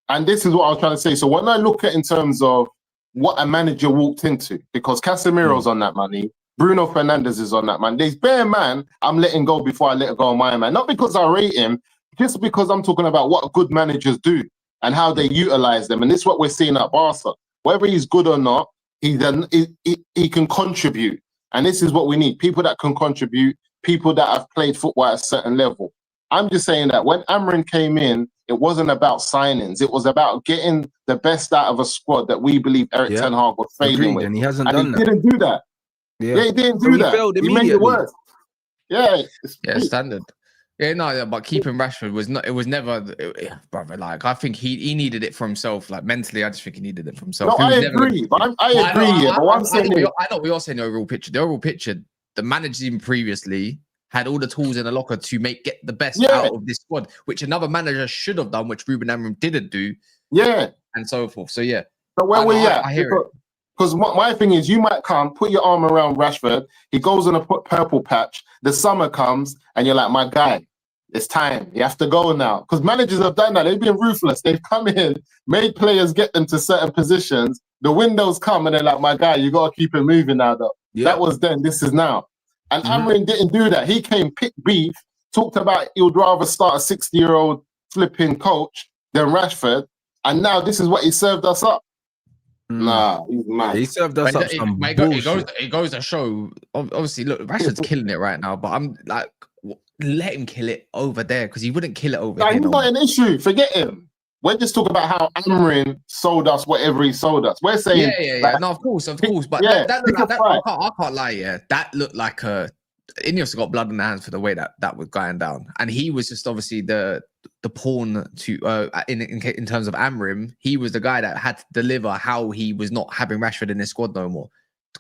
And this is what I was trying to say. So when I look at in terms of what a manager walked into, because Casemiro's on that money, Bruno Fernandes is on that man. There's bare man I'm letting go before I let go of my man. Not because I rate him, just because I'm talking about what good managers do and how they utilize them. And this is what we're seeing at Barca. Whether he's good or not, he can contribute. And this is what we need. People that can contribute, people that have played football at a certain level. I'm just saying that when Amrin came in, it wasn't about signings. It was about getting the best out of a squad that we believe Erik Ten Hag was failing with. And he hasn't done that. He didn't do that. Yeah, he didn't do that. He made it worse. Yeah, standard. Yeah, no, but keeping Rashford was not. It was never, brother. Like I think he needed it for himself. Like mentally, I just think he needed it for himself. No, I agree. But I agree. But I'm saying, I know we all saying the overall picture. The overall picture, the manager even previously had all the tools in the locker to get the best out of this squad, which another manager should have done, which Ruben Amorim didn't do. Yeah, and so forth. So yeah. But where we at? I hear it. Because my thing is, you might come, put your arm around Rashford, he goes on a purple patch, the summer comes, and you're like, my guy, it's time. You have to go now. Because managers have done that. They've been ruthless. They've come in, made players get them to certain positions. The windows come, and they're like, my guy, you got to keep it moving now, though. Yeah. That was then, this is now. And Amorim didn't do that. He came, picked beef, talked about he would rather start a 60-year-old flipping coach than Rashford, and now this is what he served us up. Nah, he's mad. He served us up some bullshit. It goes to show, obviously, look, Rashford's killing it right now, but I'm like, let him kill it over there because he wouldn't kill it over here. He's not an issue. Forget him. We're just talking about how Amorim sold us whatever he sold us. We're saying, yeah. No, of course. But I can't lie. Yeah, that looked like a. Ineos got blood on the hands for the way that was going down, and he was just obviously the pawn to in terms of Amorim. He was the guy that had to deliver how he was not having Rashford in his squad no more.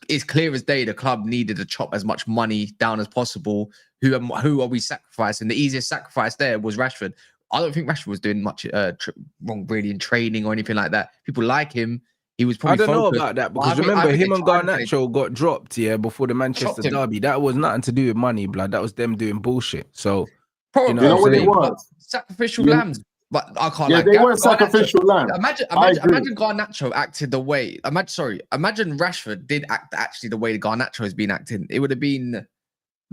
It's clear as day the club needed to chop as much money down as possible. Who are we sacrificing? The easiest sacrifice there was Rashford. I don't think Rashford was doing much wrong really in training or anything like that. People like him. He was probably I don't know about that because remember him and Garnacho got dropped before the Manchester derby. That was nothing to do with money, blood. That was them doing bullshit. So probably, you know what it was? Sacrificial lambs. But I can't. Yeah, they weren't sacrificial lambs. Imagine Garnacho acted the way. Imagine Rashford did act actually the way Garnacho has been acting. It would have been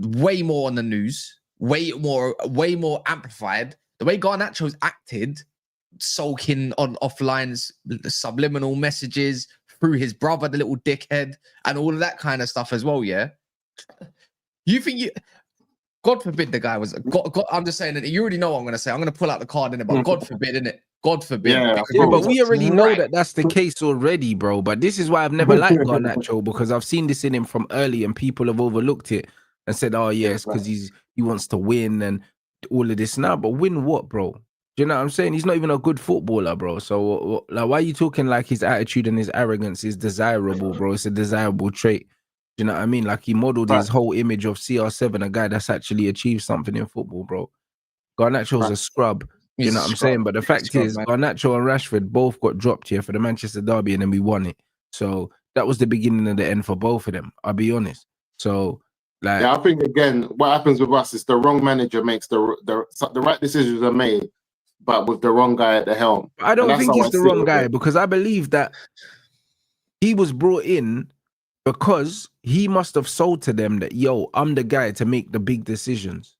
way more on the news, way more amplified. The way Garnacho's acted, sulking on offlines, subliminal messages through his brother, the little dickhead, and all of that kind of stuff as well. Yeah, You think you? God forbid the guy was. God, I'm just saying that you already know what I'm going to say. I'm going to pull out the card in it, but God forbid, innit? God forbid. Yeah, because Yeah, he but was we already right. know that that's the case already, bro. But this is why I've never liked Garnacho, because I've seen this in him from early, and people have overlooked it and said, "Oh, yes, because he wants to win and all of this now." But win what, bro? Do you know what I'm saying? He's not even a good footballer, bro. So, like, why are you talking like his attitude and his arrogance is desirable, bro? It's a desirable trait. Do you know what I mean? Like, he modeled his whole image of CR7, a guy that's actually achieved something in football, bro. Garnacho's a scrub. You know what I'm saying? But the fact is, Garnacho and Rashford both got dropped here for the Manchester derby, and then we won it. So that was the beginning of the end for both of them. I'll be honest. So, like, yeah, I think again, what happens with us is the wrong manager makes the right decisions are made, but with the wrong guy at the helm. I don't think he's the wrong guy, because I believe that he was brought in because he must have sold to them that, yo, I'm the guy to make the big decisions.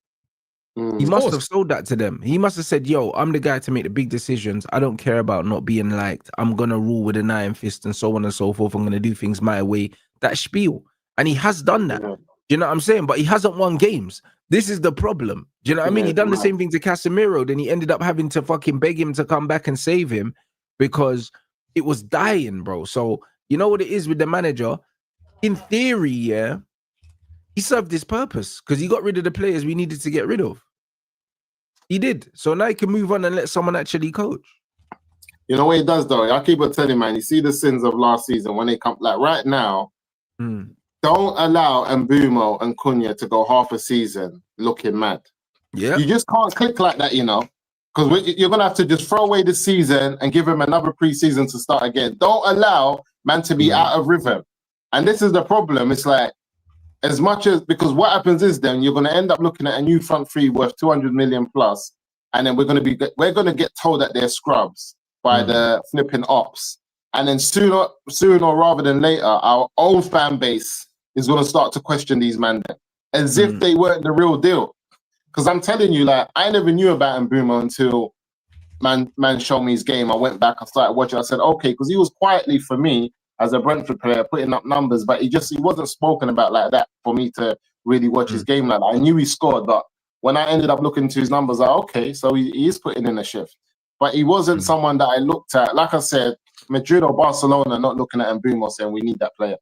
He must have sold that to them. He must have said, yo, I'm the guy to make the big decisions. I don't care about not being liked. I'm going to rule with an iron fist and so on and so forth. I'm going to do things my way. That spiel. And he has done that. Yeah. You know what I'm saying? But he hasn't won games. This is the problem. Do you know what I mean? He done the same thing to Casemiro. Then he ended up having to fucking beg him to come back and save him because it was dying, bro. So you know what it is with the manager? In theory, yeah, he served his purpose because he got rid of the players we needed to get rid of. He did. So now he can move on and let someone actually coach. You know what he does, though? I keep on telling you, man, you see the sins of last season when they come, like right now, don't allow Mbumo and Cunha to go half a season looking mad. Yeah. You just can't click like that, you know, because you're going to have to just throw away the season and give him another pre-season to start again. Don't allow man to be out of rhythm. And this is the problem. It's like, as much as, because what happens is then you're going to end up looking at a new front three worth 200 million plus, and then we're going to get told that they're scrubs by the flipping ops. And then sooner or rather than later, our own fan base is going to start to question these men as if they weren't the real deal. Because I'm telling you, like, I never knew about Mbumo until man showed me his game. I went back, I started watching. I said, okay, because he was quietly, for me, as a Brentford player, putting up numbers, but he wasn't spoken about like that for me to really watch his game like that. I knew he scored, but when I ended up looking into his numbers, like, okay, so he is putting in a shift. But he wasn't someone that I looked at. Like I said, Madrid or Barcelona not looking at Mbumo saying we need that player.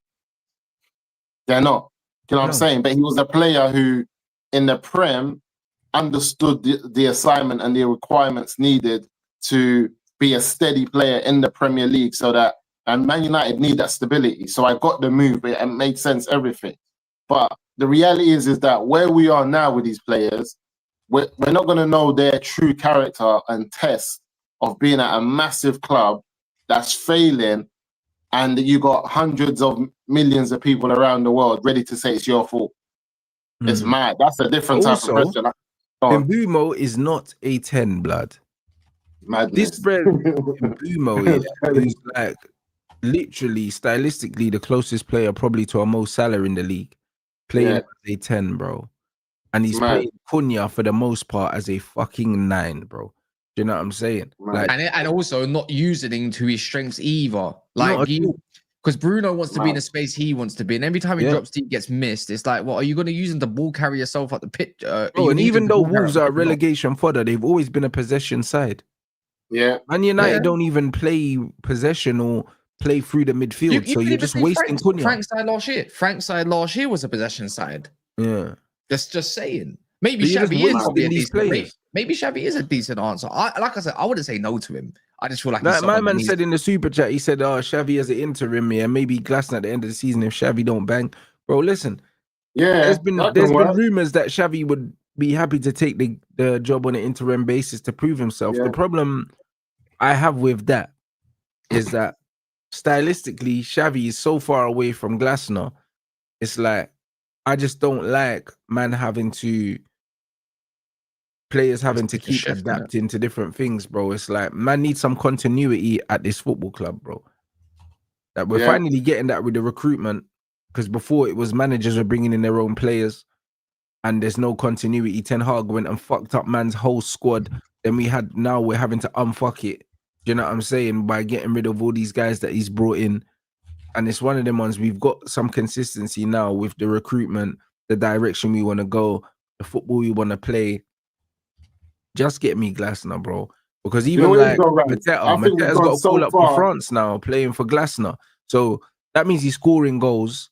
They're not. You know what I'm saying? But he was a player who, in the Prem, understood the assignment and the requirements needed to be a steady player in the Premier League, so that, and Man United need that stability. So I got the move. It made sense, everything. But the reality is that where we are now with these players, we're not going to know their true character and test of being at a massive club that's failing, and you got hundreds of millions of people around the world ready to say it's your fault. It's mad. That's a different type of question. Mbumo is not a 10, blood. Madness. This bread, Mbumo, is like literally, stylistically, the closest player probably to a Mo Salah in the league. Playing as a 10, bro. And he's playing Cunha for the most part as a fucking 9, bro. Do you know what I'm saying? Like, and also not using to his strengths either. Like, because Bruno wants to be in the space he wants to be, and every time he drops deep, gets missed. It's like, what are you going to use him to ball carry yourself up the pitch? Bro, and even though Wolves are relegation fodder, they've always been a possession side. Yeah. Man United don't even play possession or play through the midfield, so you're just wasting Cunha. Frank's side last year was a possession side. Yeah. Just saying. Maybe Xavi is probably a decent. Maybe Xavi is a decent answer. Like I said, I wouldn't say no to him. I just feel like my man said in the super chat, he said, "Oh, Xavi as an interim, yeah, maybe Glasner at the end of the season if Xavi don't bang." Bro, listen, there's been rumors that Xavi would be happy to take the job on an interim basis to prove himself. The problem I have with that is that stylistically, Xavi is so far away from Glasner. It's like, I just don't like players having to keep adapting to different things, bro. It's like, man needs some continuity at this football club, bro. That we're finally getting that with the recruitment, because before it was managers were bringing in their own players and there's no continuity. Ten Hag went and fucked up man's whole squad. Then now we're having to unfuck it. Do you know what I'm saying? By getting rid of all these guys that he's brought in. And it's one of them ones we've got some consistency now with the recruitment, the direction we want to go, the football we want to play. Just get me Glasner, bro. Because even where like you go, Rants? I think we've Mateta's gone got to call so up for far. France now, playing for Glasner. So that means he's scoring goals.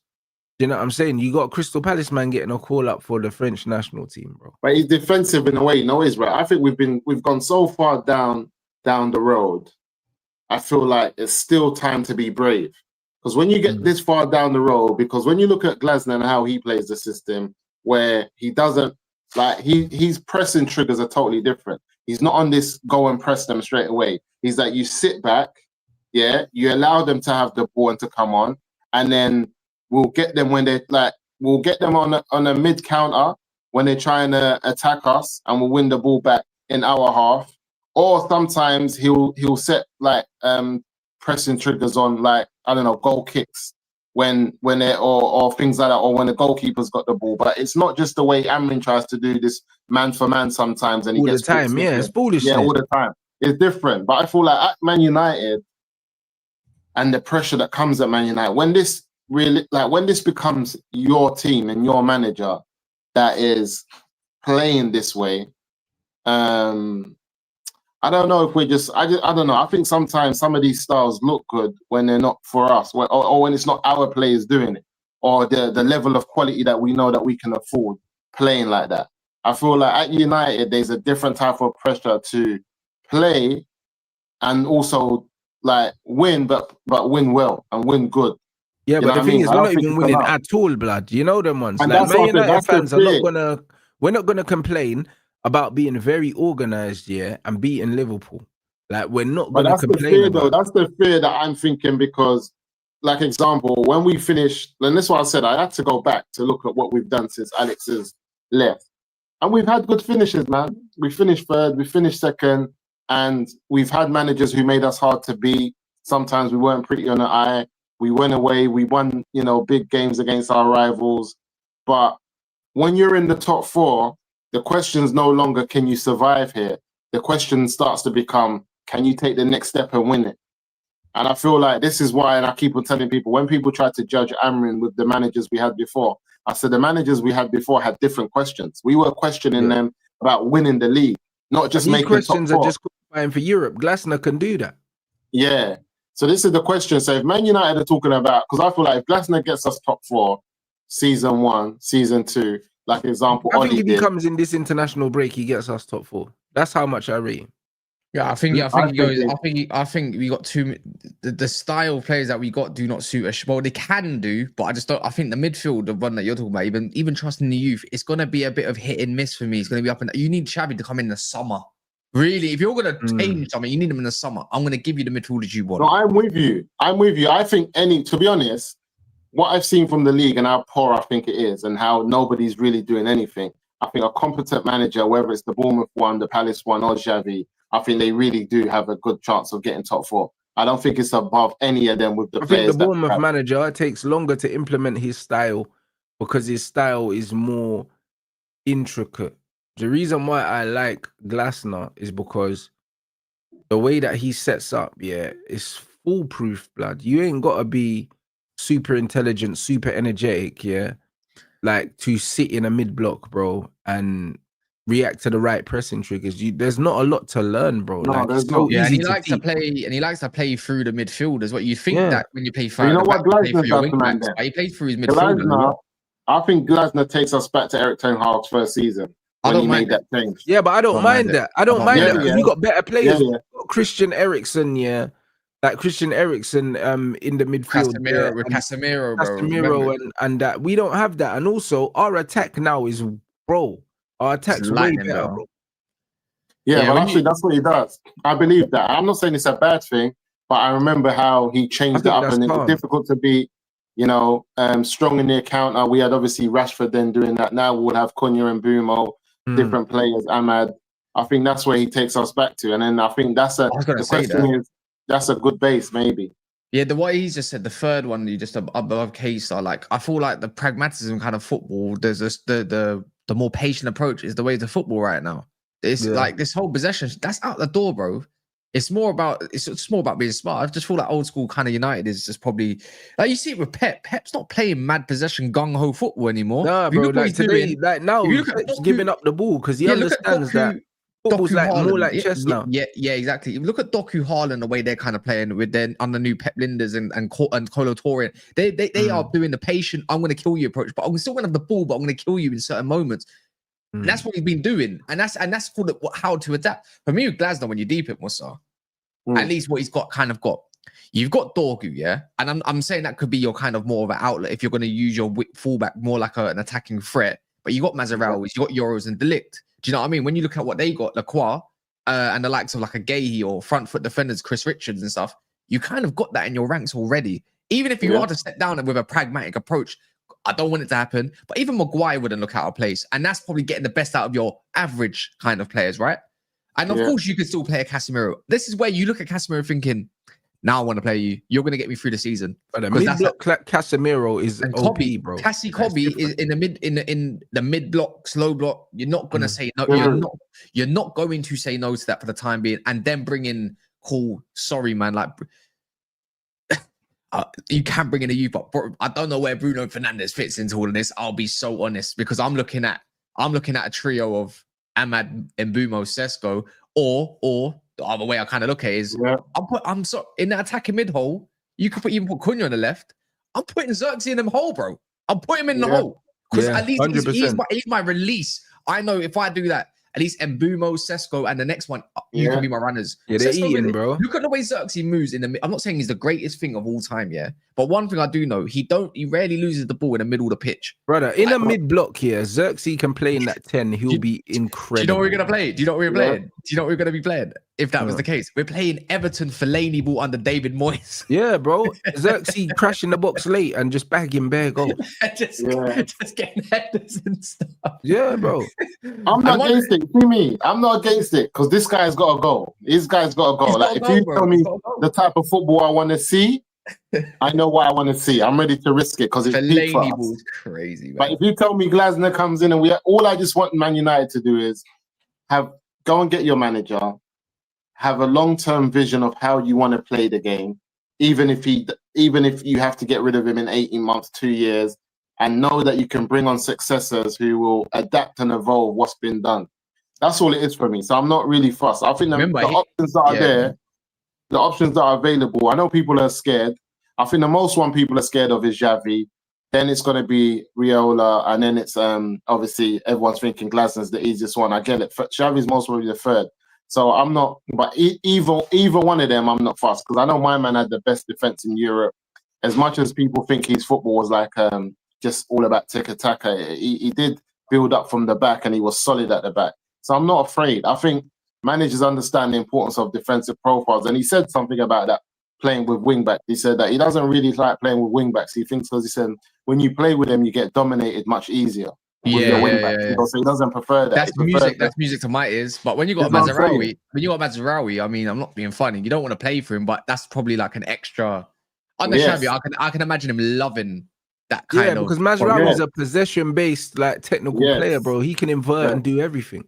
You know what I'm saying? You got Crystal Palace man getting a call up for the French national team, bro. But he's defensive in a way, he's right. I think we've gone so far down the road. I feel like it's still time to be brave. Because when you get this far down the road, because when you look at Glasner and how he plays the system, where he doesn't like he's pressing triggers are totally different. He's not on this go and press them straight away. He's like you sit back, yeah, you allow them to have the ball and to come on, and then we'll get them when they we'll get them on a mid counter when they're trying to attack us, and we'll win the ball back in our half. Or sometimes he'll set like pressing triggers on like I don't know goal kicks when they or things like that, or when the goalkeeper's got the ball. But it's not just the way AMORIM tries to do this man for man sometimes, and he All the gets time, yeah, it's foolishness. Yeah, all the time. It's different. But I feel like at Man United and the pressure that comes at Man United, when this really when this becomes your team and your manager that is playing this way, I don't know if we're I don't know. I think sometimes some of these styles look good when they're not for us, or when it's not our players doing it, or the level of quality that we know that we can afford playing like that. I feel like at United, there's a different type of pressure to play and also like win, but win well and win good. Yeah, You but know the what I thing mean? is, I we're don't not think even it's winning enough. at all, blood. You know them ones. And Like that's Man what I think, United that's the fans are fear. we're not gonna complain about being very organized, yeah, and beating Liverpool. Like we're not But gonna that's the complain fear, about though. it. That's the fear that I'm thinking because, like, example, when we finished, and this is what I said, I had to go back to look at what we've done since Alex has left. And we've had good finishes, man. We finished third, we finished second, and we've had managers who made us hard to beat. Sometimes we weren't pretty on the eye. We went away, we won, big games against our rivals. But when you're in the top four, the question's no longer, can you survive here? The question starts to become, can you take the next step and win it? And I feel like this is why, and I keep on telling people, when people try to judge AMORIM with the managers we had before, I said the managers we had before had different questions. We were questioning them about winning the league, not just These making questions top are four. just qualifying for Europe. Glasner can do that. Yeah. So this is the question. So if Man United are talking about, because I feel like if Glasner gets us top four, season 1, season 2, like example, I think Oli if he did. comes in this international break, he gets us top 4. That's how much I rate him. Yeah, I think he goes. I think we got the style of players that we got do not suit us. Well, they can do, but I just don't. I think the midfield, the one that you're talking about, even trusting the youth, it's gonna be a bit of hit and miss for me. It's gonna be up and you need Xavi to come in the summer. Really, if you're gonna change something, you need him in the summer. I'm gonna give you the midfielders you want. No, I'm with you. I think to be honest, what I've seen from the league and how poor I think it is, and how nobody's really doing anything. I think a competent manager, whether it's the Bournemouth one, the Palace one, or Xavi, I think they really do have a good chance of getting top 4. I don't think it's above any of them with the players. I think the Bournemouth manager takes longer to implement his style because his style is more intricate. The reason why I like Glasner is because the way that he sets up, is foolproof, blood. You ain't got to be super intelligent, super energetic, like to sit in a mid block, bro, and react to the right pressing triggers. There's not a lot to learn, bro. No, like there's it's so not. Yeah, and easy he likes to teach. play, and he likes to play through the midfield as well. You think Yeah. that when you play But you know what play through Glasner your does, wing man? backs, but he plays through his midfield. Glasner, I think Glasner takes us back to Eric Ten Hag's first season when he made that change. Yeah, but I don't mind that. I don't mind that because we got better players. Yeah. Got Christian Eriksen, like Christian Eriksen, in the midfield. Casemiro, bro. Casemiro and that we don't have that, and also our attack now is, bro. Our attack's way better, bro. Yeah, but actually, that's what he does. I believe that. I'm not saying it's a bad thing, but I remember how he changed it up, and it was difficult to be, strong in the counter. We had obviously Rashford then doing that. Now we'll have Cunha and Bumo, different players. Ahmad. I think that's where he takes us back to, and then I think that's the question is that's a good base, maybe. Yeah, the way he's just said, the third one you just above K-Star, like I feel like the pragmatism kind of football, there's this, the more patient approach is the way to football right now. It's like this whole possession, that's out the door, bro. It's more about being smart. I just feel like old school kind of United is just probably like you see it with Pep. Pep's not playing mad possession gung ho football anymore. Nah, If you bro. look what Like he's today, doing, like now, if you look at Pep's Doku, giving up the ball because he yeah, look at understands that football's Doku like more Haaland. like chess now. Yeah, exactly. Look at Doku Haaland, the way they're kind of playing with their under new Pep Linders and Colo Torre. They are doing the patient, I'm going to kill you approach, but I'm still going to have the ball, but I'm going to kill you in certain moments. And that's what he's been doing. And that's called how to adapt. For me with Glasner, when you deep it, Musa, at least what he's got you've got Dorgu, yeah? And I'm saying that could be your kind of more of an outlet if you're going to use your fullback more like an attacking threat. But you got Mazarawi, you got Euros and Delict. Do you know what I mean? When you look at what they got, Lacroix, and the likes of like a Gahey or front foot defenders, Chris Richards and stuff, you kind of got that in your ranks already. Even if you are to step down with a pragmatic approach, I don't want it to happen. But even Maguire wouldn't look out of place. And that's probably getting the best out of your average kind of players, right? And of course, you could still play a Casemiro. This is where you look at Casemiro thinking, now I want to play you. You're going to get me through the season. But the mid-block Casemiro is OP, bro. Kobe is in the mid block, slow block. You're not going to say no. You're not going to say no to that for the time being, and then bring in sorry, man. Like you can bring in a youth, but I don't know where Bruno Fernandes fits into all of this. I'll be so honest because I'm looking at a trio of Ahmad, Mbumo, Sesko, or the other way I kind of look at it is I'm so in the attacking mid hole. You could even put Cunha on the left. I'm putting Xerxes in them hole, bro. I'm putting him in the hole because at least he's my release. I know if I do that, at least Mbumo, Sesko, and the next one, you can be my runners. Yeah, they're eating, bro. Look at the way Xerxes moves in the. I'm not saying he's the greatest thing of all time, yeah. But one thing I do know, he rarely loses the ball in the middle of the pitch. Brother, in a mid block here, Xerxes can play in that 10. He'll be incredible. Do you know what we're gonna play? Do you know what we're playing? Do you know what we're gonna be playing? If that was the case, we're playing Everton Fellaini ball under David Moyes. Yeah, bro. Xerxes crashing the box late and just bagging bare goals. just getting headers and stuff. Yeah, bro. I'm not against it. See me? I'm not against it because this guy's got to go. This guy's got to go. Like if you tell me the type of football I want to see, I know what I want to see. I'm ready to risk it because it's peak for us. Crazy, man. But if you tell me Glasner comes in and all I just want Man United to do is go and get your manager, have a long-term vision of how you want to play the game, even if you have to get rid of him in 18 months, 2 years, and know that you can bring on successors who will adapt and evolve what's been done. That's all it is for me. So I'm not really fussed. I think the options that are there, the options that are available, I know people are scared. I think the most one people are scared of is Xavi. Then it's going to be Riola, and then it's obviously everyone's thinking Glasner's the easiest one. I get it. Xavi's most probably the third. So I'm not, but either one of them, I'm not fussed because I know my man had the best defense in Europe. As much as people think his football was like just all about tiki-taka, he did build up from the back and he was solid at the back. So I'm not afraid. I think managers understand the importance of defensive profiles, and he said something about that playing with wing-backs. He said that he doesn't really like playing with wing-backs. He thinks because he said when you play with them, you get dominated much easier. So he doesn't prefer that. That's music to my ears. But when you got Mazraoui, I mean, I'm not being funny. You don't want to play for him, but that's probably like an extra. Under Xavi, I can imagine him loving that kind of. Yeah, because Mazraoui is a possession-based, like technical player, bro. He can invert and do everything.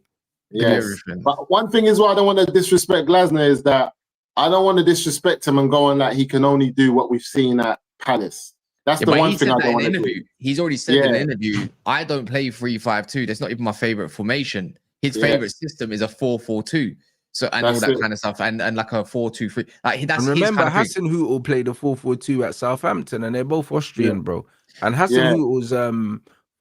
Yes. But one thing is why I don't want to disrespect Glasner is that I don't want to disrespect him and go on that he can only do what we've seen at Palace. That's the one thing I don't want to do. He's already said in the interview, I don't play 3-5-2. That's not even my favorite formation. His favorite system is a 4-4-2. So and all that kind of stuff, and like a 4-2-3. Like that's. And remember, Hassan Hootel played a 4-4-2 at Southampton, and they're both Austrian, bro. And Hassan Hootel's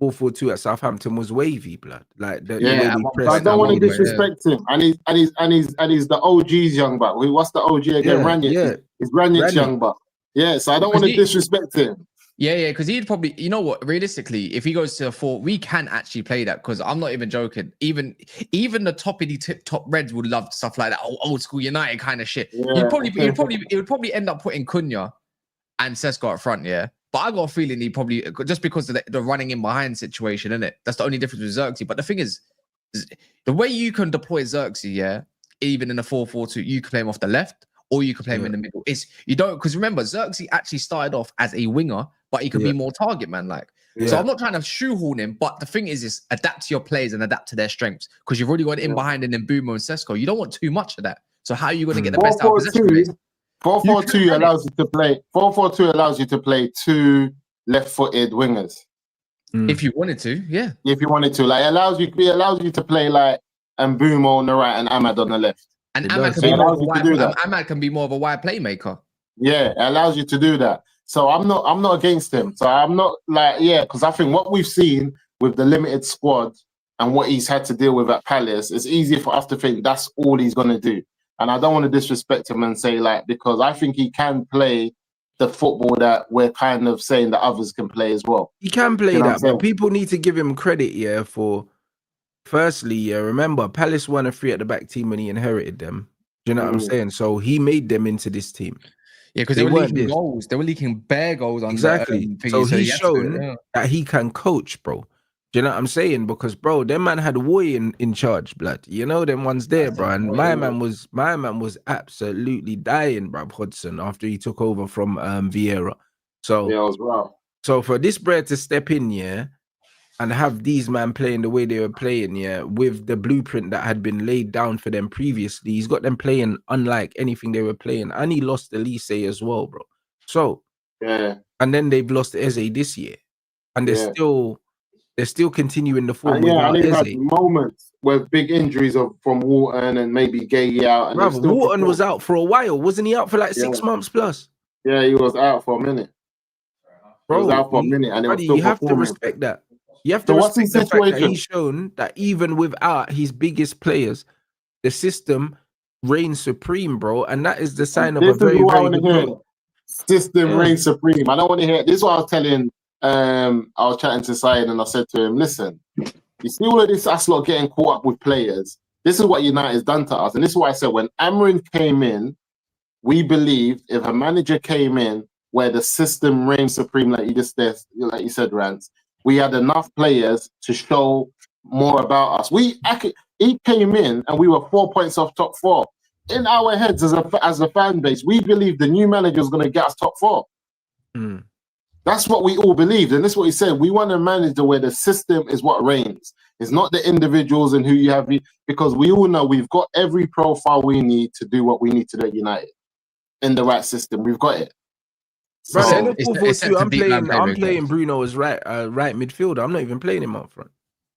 4-4-2 at Southampton was wavy, blood. Like I don't want to disrespect him, and he's the OG's young buck. What's the OG again? Ranić. He's Ranić's young buck. Yeah, so I don't want to disrespect him. Yeah, because he'd probably, you know what, realistically, if he goes to a 4, we can actually play that because I'm not even joking. Even the top Reds would love stuff like that, old school United kind of shit. Yeah. It would probably end up putting Cunha and Sesko up front, yeah. But I got a feeling he probably, just because of the running in behind situation, isn't it? That's the only difference with Xerxes. But the thing is the way you can deploy Xerxes, yeah, even in a 4-4-2, you can play him off the left, or you can play him in the middle. You don't, because remember, Xerxes actually started off as a winger, but he could be more target man like. So I'm not trying to shoehorn him, but the thing is adapt to your players and adapt to their strengths, because you've already got in behind in Mbumo and Sesko. You don't want too much of that, So how are you going to get the best out of possession rates? 4-4-2 allows you to play. 4-4-2 allows you to play 2 left-footed wingers. If you wanted to, yeah. If you wanted to, like, it allows you to play like Mbumo on the right and Ahmad on the left. And Ahmad can be more of a wide playmaker. Yeah, it allows you to do that. So I'm not against him. So I'm not like, because I think what we've seen with the limited squad and what he's had to deal with at Palace, it's easier for us to think that's all he's gonna do. And I don't want to disrespect him and say like, because I think he can play the football that we're kind of saying that others can play as well. He can play that, but people need to give him credit, for firstly, remember Palace won a 3 at the back team when he inherited them. Do you know what I'm saying? So he made them into this team. Yeah, because they were leaking goals. They were leaking bare goals. Exactly. So he's shown that he can coach, bro. Do you know what I'm saying? Because, bro, them man had Woy in charge, blood. You know them ones there, bro. And my man was absolutely dying, bro, Hodgson, after he took over from Vieira. So yeah, it was rough. So for this bro to step in, and have these man playing the way they were playing, with the blueprint that had been laid down for them previously, he's got them playing unlike anything they were playing. And he lost Elise as well, bro. So and then they've lost Eze this year. And they're still continuing the form. And they've had moments with big injuries from Wharton and maybe Gay out. And Wharton was out for a while. Wasn't he out for like 6 months plus? Yeah, he was out for a minute. Bro, he was out for a minute. And you have to respect that. You have to respect the fact that he's shown that even without his biggest players, the system reigns supreme, bro. And that is the sign of a very, very good player. System reigns supreme. I don't want to hear it. This is what I was telling I was chatting to Syed and I said to him, listen, you see all of this us lot getting caught up with players. This is what United's done to us. And this is why I said when AMORIM came in, we believed if a manager came in where the system reigns supreme, like you said, Rants, we had enough players to show more about us. He came in and we were 4 points off top 4. In our heads as a fan base, we believed the new manager was going to get us top 4. That's what we all believed. And this is what he said. We want a manager where the system is what reigns. It's not the individuals and who you have, because we all know we've got every profile we need to do what we need to do at United in the right system. We've got it. So, I'm playing Bruno as right midfielder. I'm not even playing him up front.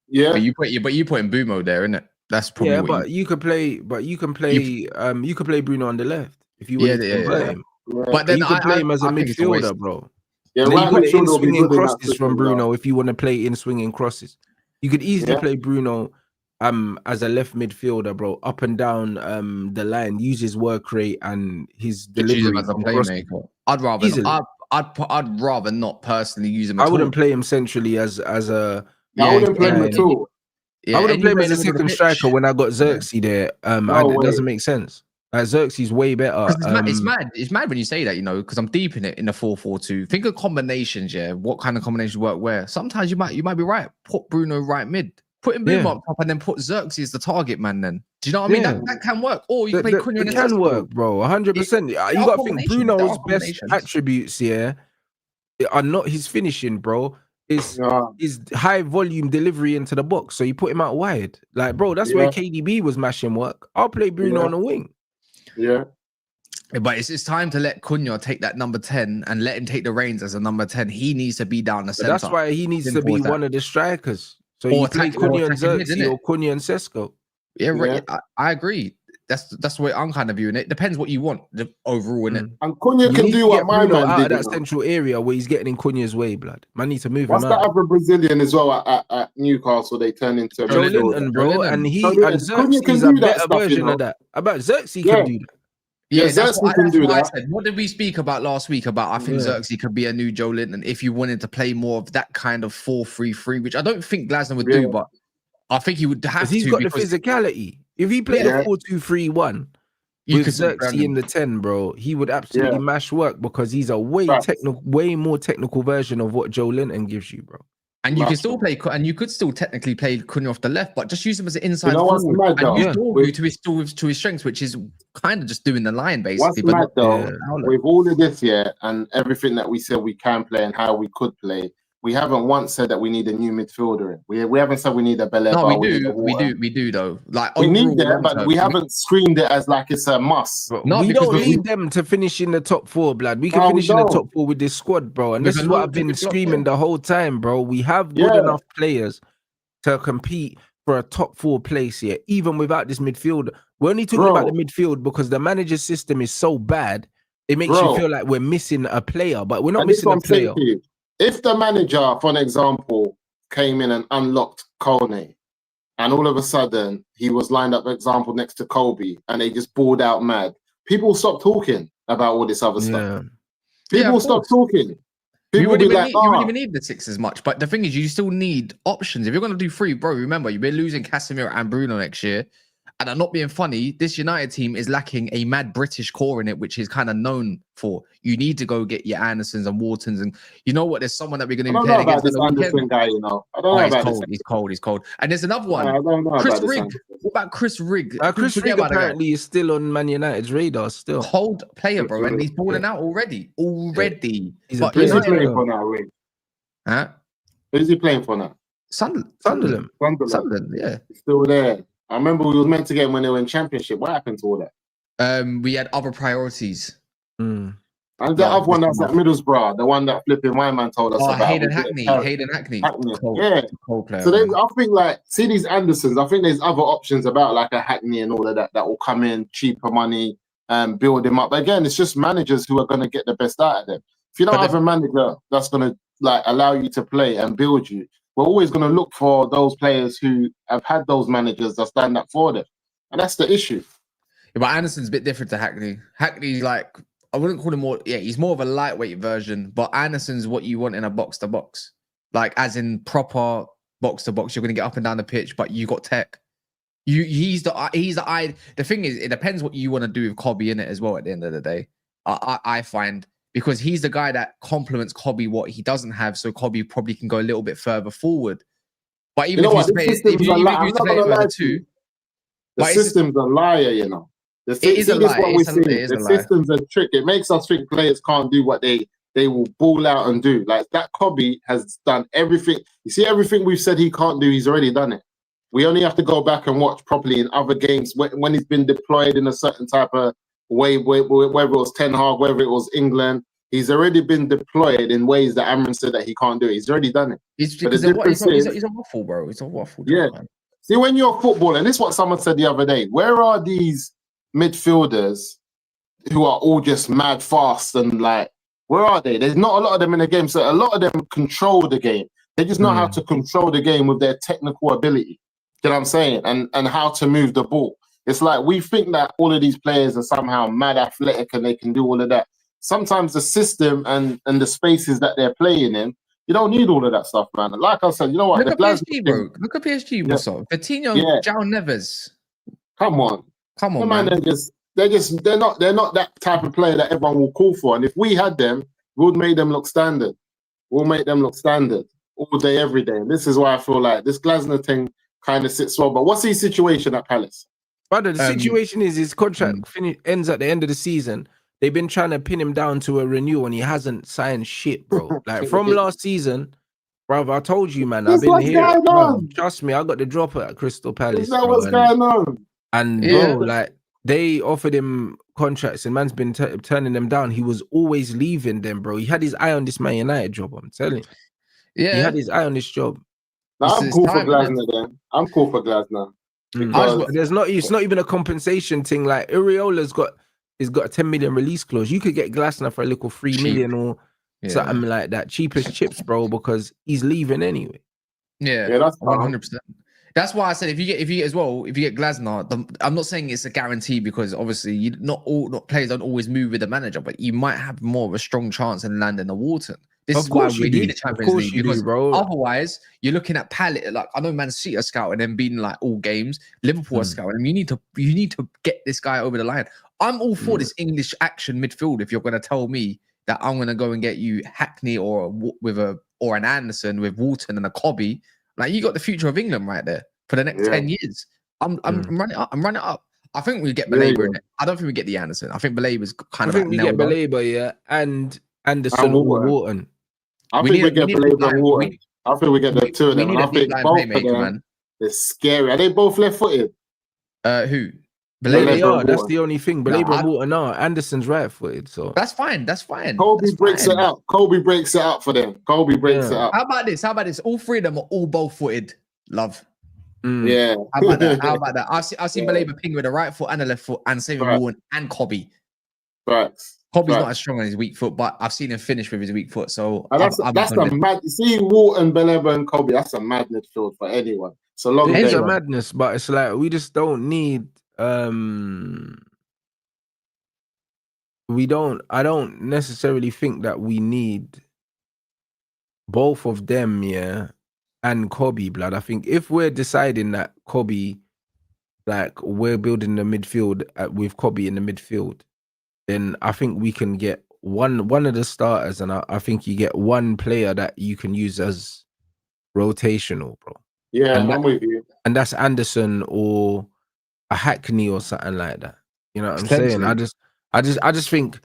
Yeah, but you put in Mbumo there, isn't it? That's probably but you can play Bruno on the left if you want to play him. But then you can play him as a midfielder, bro. Yeah, right, you can swinging crosses from Bruno if you want to play in swinging crosses. You could easily play Bruno as a left midfielder, bro, up and down the line, use his work rate and his delivery as a playmaker. I'd rather not personally use him. I wouldn't play him centrally as a. I wouldn't play him at all. I wouldn't play him as a second striker when I got Xerxes there. It doesn't make sense. Xerxes way better. It's mad when you say that, because I'm deep in it in the 4-4-2. Think of combinations, what kind of combinations work where. Sometimes you might be right. Put Bruno right mid. Put him up top and then put Xerxes the target man then. Do you know what I mean? That can work. Or you can play Cunha. It can work, bro. 100%. You got to think Bruno's best attributes are not his finishing, bro. Is high volume delivery into the box. So you put him out wide. Like, bro, that's where KDB was mashing work. I'll play Bruno on the wing. Yeah. But it's time to let Cunha take that number 10 and let him take the reins as a number 10. He needs to be down the center. That's why he needs to be one of the strikers. So you play Cunha and Xerxes or Cunha and Sesko. Yeah, right. I agree. That's the way I'm kind of viewing it. Depends what you want overall, innit? And Cunha can do what my man out did. Of that central area where he's getting in Cunha's way, blood. Man need to move him out. What's that other Brazilian as well at Newcastle? They turn into Joelinton, bro. And Xerxes is a better version of that. About Xerxes can do that. Yeah, that's what I said. What did we speak about last week? I think Xerxes could be a new Joelinton if you wanted to play more of that kind of 4-3-3, which I don't think Glasner would do, but I think he would have to. He's got the physicality. If he played a 4-2-3-1 with Xerxes in the 10, bro, he would absolutely mash work because he's a way more technical version of what Joelinton gives you, bro. And you can still play, and you could still technically play Cunha off the left, but just use him as an inside forward and use Dorgu to his strengths, which is kind of just doing the line basically. What's mad though, with all of this, and everything that we said we can play and how we could play, we haven't once said that we need a new midfielder. We haven't said we need a Baleba. No, we do though. Like we overall, need that, but we haven't screamed it as like it's a must. No, we because don't need them to finish in the top 4, blood. We can No, finish we in the don't. top 4 with this squad, bro. And this is what I've been screaming the whole time, bro. We have good Yeah. enough players to compete for a top 4 place here, even without this midfield. We're only talking about the midfield because the manager's system is so bad. It makes you feel like we're missing a player, but we're not missing a player. If the manager, for an example, came in and unlocked Kone, and all of a sudden he was lined up, for example, next to Kobe, and they just balled out mad, people stop talking about all this other stuff. People stop talking. You wouldn't even need the 6 as much. But the thing is, you still need options. If you're going to do 3, bro, remember, you've been losing Casemiro and Bruno next year. And I'm not being funny, this United team is lacking a mad British core in it, which is kind of known for. You need to go get your Andersons and Whartons, and you know what? There's someone that we're going to be playing against. This Anderson guy, you know. I don't know about this. He's cold. And there's another one. I don't know Chris about Rigg. What about Chris Rigg? Chris Rigg apparently is still on Man United's radar still. Cold player, bro, and he's balling out already. He's Who's he playing for now, Rigg? Huh? Who's he playing for now? Sunderland. Yeah. He's still there. I remember we were meant to get him when they were in Championship. What happened to all that? We had other priorities. And the other one that's at Middlesbrough, the one that flipping my man told us about. Hayden Hackney. Yeah. Cold player, so I think like, see these Andersons, I think there's other options about like a Hackney and all of that will come in cheaper money and build him up. But again, it's just managers who are going to get the best out of them. If you don't have a manager that's going to like allow you to play and build you, we're always going to look for those players who have had those managers that stand up for them. And that's the issue. Yeah, but Anderson's a bit different to Hackney. Hackney's like, I wouldn't call him more, he's more of a lightweight version, but Anderson's what you want in a box-to-box. Like, as in proper box-to-box, you're going to get up and down the pitch, but you got tech. The thing is, it depends what you want to do with Kobe in it as well at the end of the day. I find, because he's the guy that complements Kobe what he doesn't have, so Kobe probably can go a little bit further forward. But even if you play the system's a liar, you know. The system's a trick. It makes us think players can't do what they will ball out and do. Like that Kobe has done everything. You see, everything we've said he can't do, he's already done it. We only have to go back and watch properly in other games when he's been deployed in a certain type of way, whether it was Ten Hag, whether it was England. He's already been deployed in ways that Amram said that he can't do it. He's already done it. He's a waffle, bro. He's a waffle. Yeah. Man. See, when you're a footballer, and this is what someone said the other day, where are these midfielders who are all just mad fast and like, where are they? There's not a lot of them in the game. So a lot of them control the game. They just know how to control the game with their technical ability. You know what I'm saying? And how to move the ball. It's like we think that all of these players are somehow mad athletic and they can do all of that. Sometimes the system and the spaces that they're playing in, you don't need all of that stuff, man. And like I said, you know what? Look at PSG, bro. Look at PSG, what's up? Coutinho, João Neves. Come on, man. They're not that type of player that everyone will call for. And if we had them, we would make them look standard. We'll make them look standard all day, every day. And this is why I feel like this Glasner thing kind of sits well. But what's his situation at Palace? Brother, the situation is his contract ends at the end of the season. They've been trying to pin him down to a renewal and he hasn't signed shit, bro. Like from last season, brother, I told you, man. I've been here. Bro, trust me, I got the drop at Crystal Palace. Is that what's going on? And bro, like they offered him contracts and man's been turning them down. He was always leaving them, bro. He had his eye on this Man United job, I'm telling you. Yeah. He had his eye on this job. No, I'm cool for Glasner then. I'm cool for Glasner. It's not even a compensation thing. Like Uriola's got a 10 million release clause. You could get Glasner for a little 3 million or something like that. Cheapest chips, bro, because he's leaving anyway. Yeah, that's 100%. That's why I said if you get Glasner, I'm not saying it's a guarantee because obviously not players don't always move with the manager, but you might have more of a strong chance in landing a Wharton. This is why we need the Champions League because otherwise you're looking at palette. Like I know Man City are scouting and beating like all games. Liverpool are scouting. You need to get this guy over the line. I'm all for this English action midfield. If you're going to tell me that I'm going to go and get you Hackney or an Anderson with Wharton and a Kobe, like you got the future of England right there for the next 10 years. I'm running up. I'm running up. I think we get Baleba in it. I don't think we get the Anderson. I think Baleba's kind of. I think we get Baleba, and Anderson or Wharton. I think we get Baleba and Wharton. I think we get the two of them. And I think both of them is scary. Are they both left-footed? Who? They are. That's the only thing. Baleba and Wharton are. Anderson's right-footed, so that's fine. That's fine. Kobe breaks it up. Kobe breaks it up for them. Kobe breaks it up. How about this? All three of them are all both-footed. Love. Yeah. How about that? I've seen Baleba ping with a right foot and a left foot, and same with Wharton and Kobe. Right. Kobe's not as strong on his weak foot, but I've seen him finish with his weak foot. So that's a mad. See Wharton, Baleba, and Kobe. That's a mad midfield for anyone. So long. It's a madness, but it's like we just don't need. We don't. I don't necessarily think that we need both of them. Yeah. And Kobe, blood. I think if we're deciding that Kobe, like we're building the midfield with Kobe in the midfield, then I think we can get one of the starters, and I think you get one player that you can use as rotational, bro. Yeah, I'm with you. And that's Anderson or a Hackney or something like that. You know what I'm saying? I just think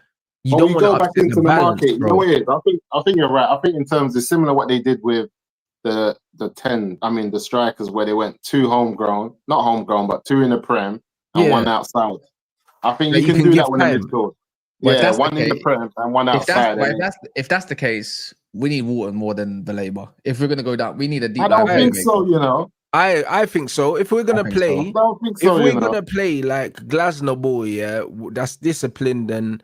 you don't want to go back into the market. You know what it is? I think you're right. I think in terms of similar what they did with the 10, I mean the strikers, where they went 2 homegrown, not homegrown, but 2 in the Prem and 1 outside. I think you can do that when it's midfield. Yeah, 1 in the Prem and 1 outside. If that's the case, we need Wharton more than Baleba. If we're gonna go down, we need a deep. I don't think so. You know. I think so. If we're gonna play, if we're gonna play like Glasner ball, yeah, that's disciplined and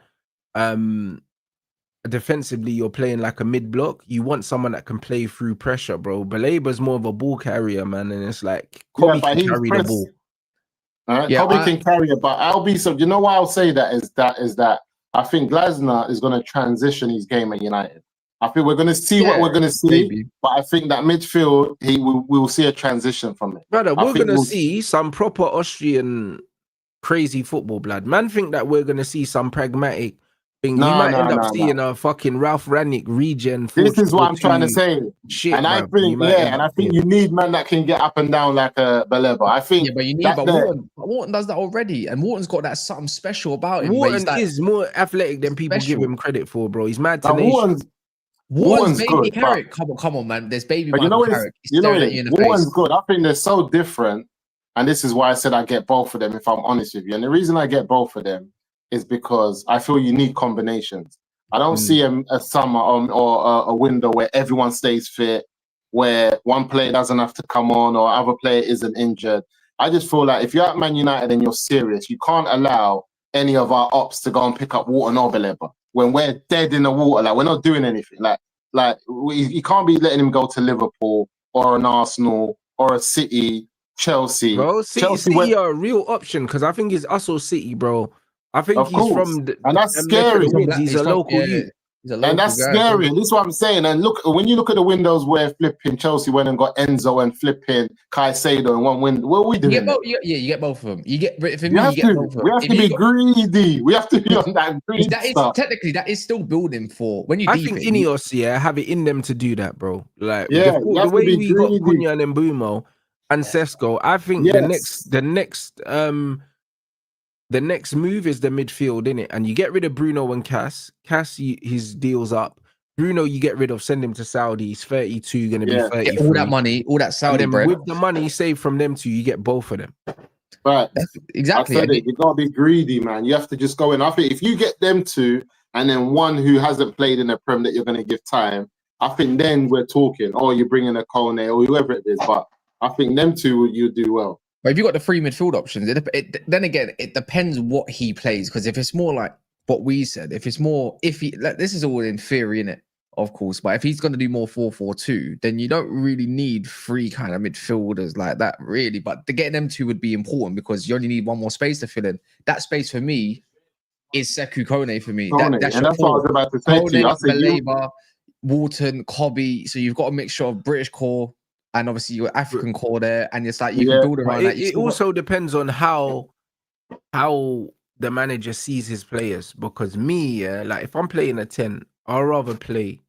defensively you're playing like a mid block. You want someone that can play through pressure, bro. Baleba's more of a ball carrier, man, and it's like Kobe can carry the ball. Kobe can carry it, but I'll be so. You know why I'll say that is that I think Glasner is going to transition his game at United. I think we're going to see what we're going to see, maybe. But I think that midfield, we will see a transition from it. Brother, we're going to see some proper Austrian crazy football, blood. Man, think that we're going to see some pragmatic thing. You might end up seeing a fucking Ralph Rangnick regen. This is what I'm trying to say. Shit, and I think, and I think you need man that can get up and down like a Baleba. I think, but you need, Wharton does that already, and Wharton's got that something special about him. Wharton is more athletic than people give him credit for, bro. He's mad tenacious. Wharton's baby Carrick. Come on, man. There's baby Carrick. Wharton's good. I think they're so different, and this is why I said I get both of them. If I'm honest with you, and the reason I get both of them is because I feel you need combinations. I don't see a summer or a window where everyone stays fit, where one player doesn't have to come on or other player isn't injured. I just feel like if you're at Man United and you're serious, you can't allow any of our ops to go and pick up Wharton or Baleba when we're dead in the water. Like, we're not doing anything. You can't be letting him go to Liverpool or an Arsenal or a City, Chelsea. Bro, City are a real option because I think it's also City, bro. I think he's from and that's scary. He's a local youth. And that's scary. This is what I'm saying. And look, when you look at the windows where flipping Chelsea went and got Enzo and flipping Caicedo in one window, what are we doing? You get both of them. You get both of them. We have to be greedy. We have to be on that greedy stuff. Technically, that is still building for when you. I think Ineos, have it in them to do that, bro. Like the way we got Cunha and Mbeumo and Sesko, I think the next move is the midfield, innit? And you get rid of Bruno and Cass. Cass, his deal's up. Bruno, you get rid of, send him to Saudi. He's 32, going to be 33. Get all that money, all that Saudi bread. With the money saved from them two, you get both of them. Right. Exactly. I said it. You got to be greedy, man. You have to just go in. I think if you get them two and then one who hasn't played in the Prem that you're going to give time, I think then we're talking. Or you're bringing a Kone or whoever it is. But I think them two, you do well. But if you've got the 3 midfield options, then again, it depends what he plays. Because if it's more like what we said, this is all in theory, innit? Of course. But if he's going to do more 4-4-2, then you don't really need 3 kind of midfielders like that, really. But getting them 2 would be important because you only need 1 more space to fill in. That space for me is Sekou Kone for me. That's what I was about to say to you. Baleba, Wharton, Kobe. So you've got a mixture of British core. And obviously your African core there, and it's like you can build around that. It also depends on how the manager sees his players. Because me, like if I'm playing a 10, I'd rather play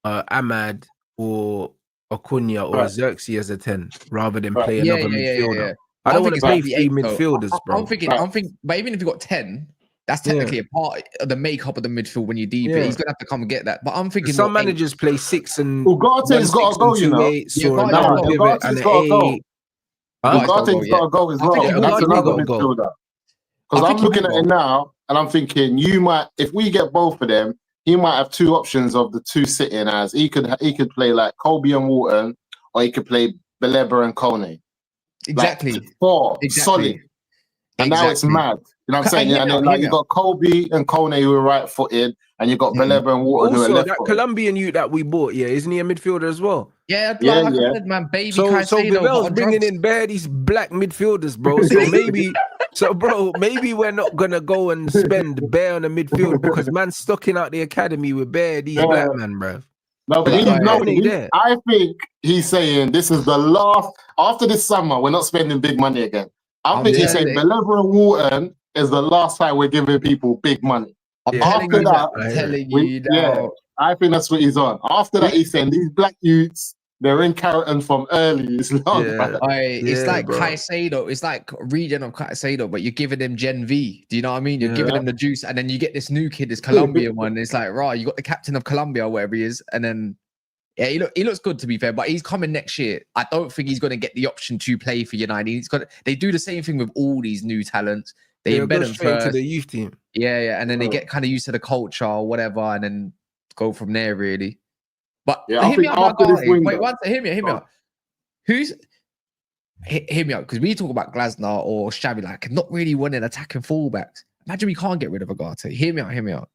Ahmad or Acuna or Xerxes as a 10 rather than play another midfielder. I don't want to play 3 midfielders, bro. I'm thinking, but even if you got 10, That's technically a part of the makeup of the midfield when you deep it. He's gonna have to come and get that. But I'm thinking some managers play 6 and Ugarte's got to go, you know. 2-8s or Ugarte's another pivot and Ugarte's an got to go. 8. Ugarte's got to go as well. Yeah, That's Ugarte another gotta go. midfielder. Because I'm looking at it now, and I'm thinking you might, if we get both of them, he might have two options of the two sitting as he could play like Kobe and Wharton, or he could play Beleba and Kone. Exactly. Like, four solid. And now it's mad. You know what I'm saying? Yeah, and then like you got Kobe and Kone who are right footed, and you got Beleba and Wharton who are Also, left that footed. Colombian youth that we bought, isn't he a midfielder as well? Yeah, like I said, man, baby. So Vivel's bringing in bare these black midfielders, bro. So maybe we're not gonna go and spend bare on the midfield because man's stocking out the academy with bare these black men, bro. No, but I think he's saying this is the last. After this summer, we're not spending big money again. I think he's saying Beleva and Wharton is the last time we're giving people big money. After that, I think that's what he's on. After that, he's saying these black youths, they're in Carrollton from early. It's long. It's like Caicedo. It's like a region of Caicedo, but you're giving them Gen V. Do you know what I mean? You're giving them the juice, and then you get this new kid, this Colombian one. It's like, right, you got the captain of Colombia, whatever he is, and then he looks good to be fair, but he's coming next year. I don't think he's going to get the option to play for United. They do the same thing with all these new talents. They embed them first to the youth team. And then they get kind of used to the culture or whatever, and then go from there really. But I hear me think out, after this window, wait, one second, hear me out. Hear me out, because we talk about Glasner or Xavi, like not really winning attacking fullbacks. Imagine we can't get rid of Ugarte. Hear me out.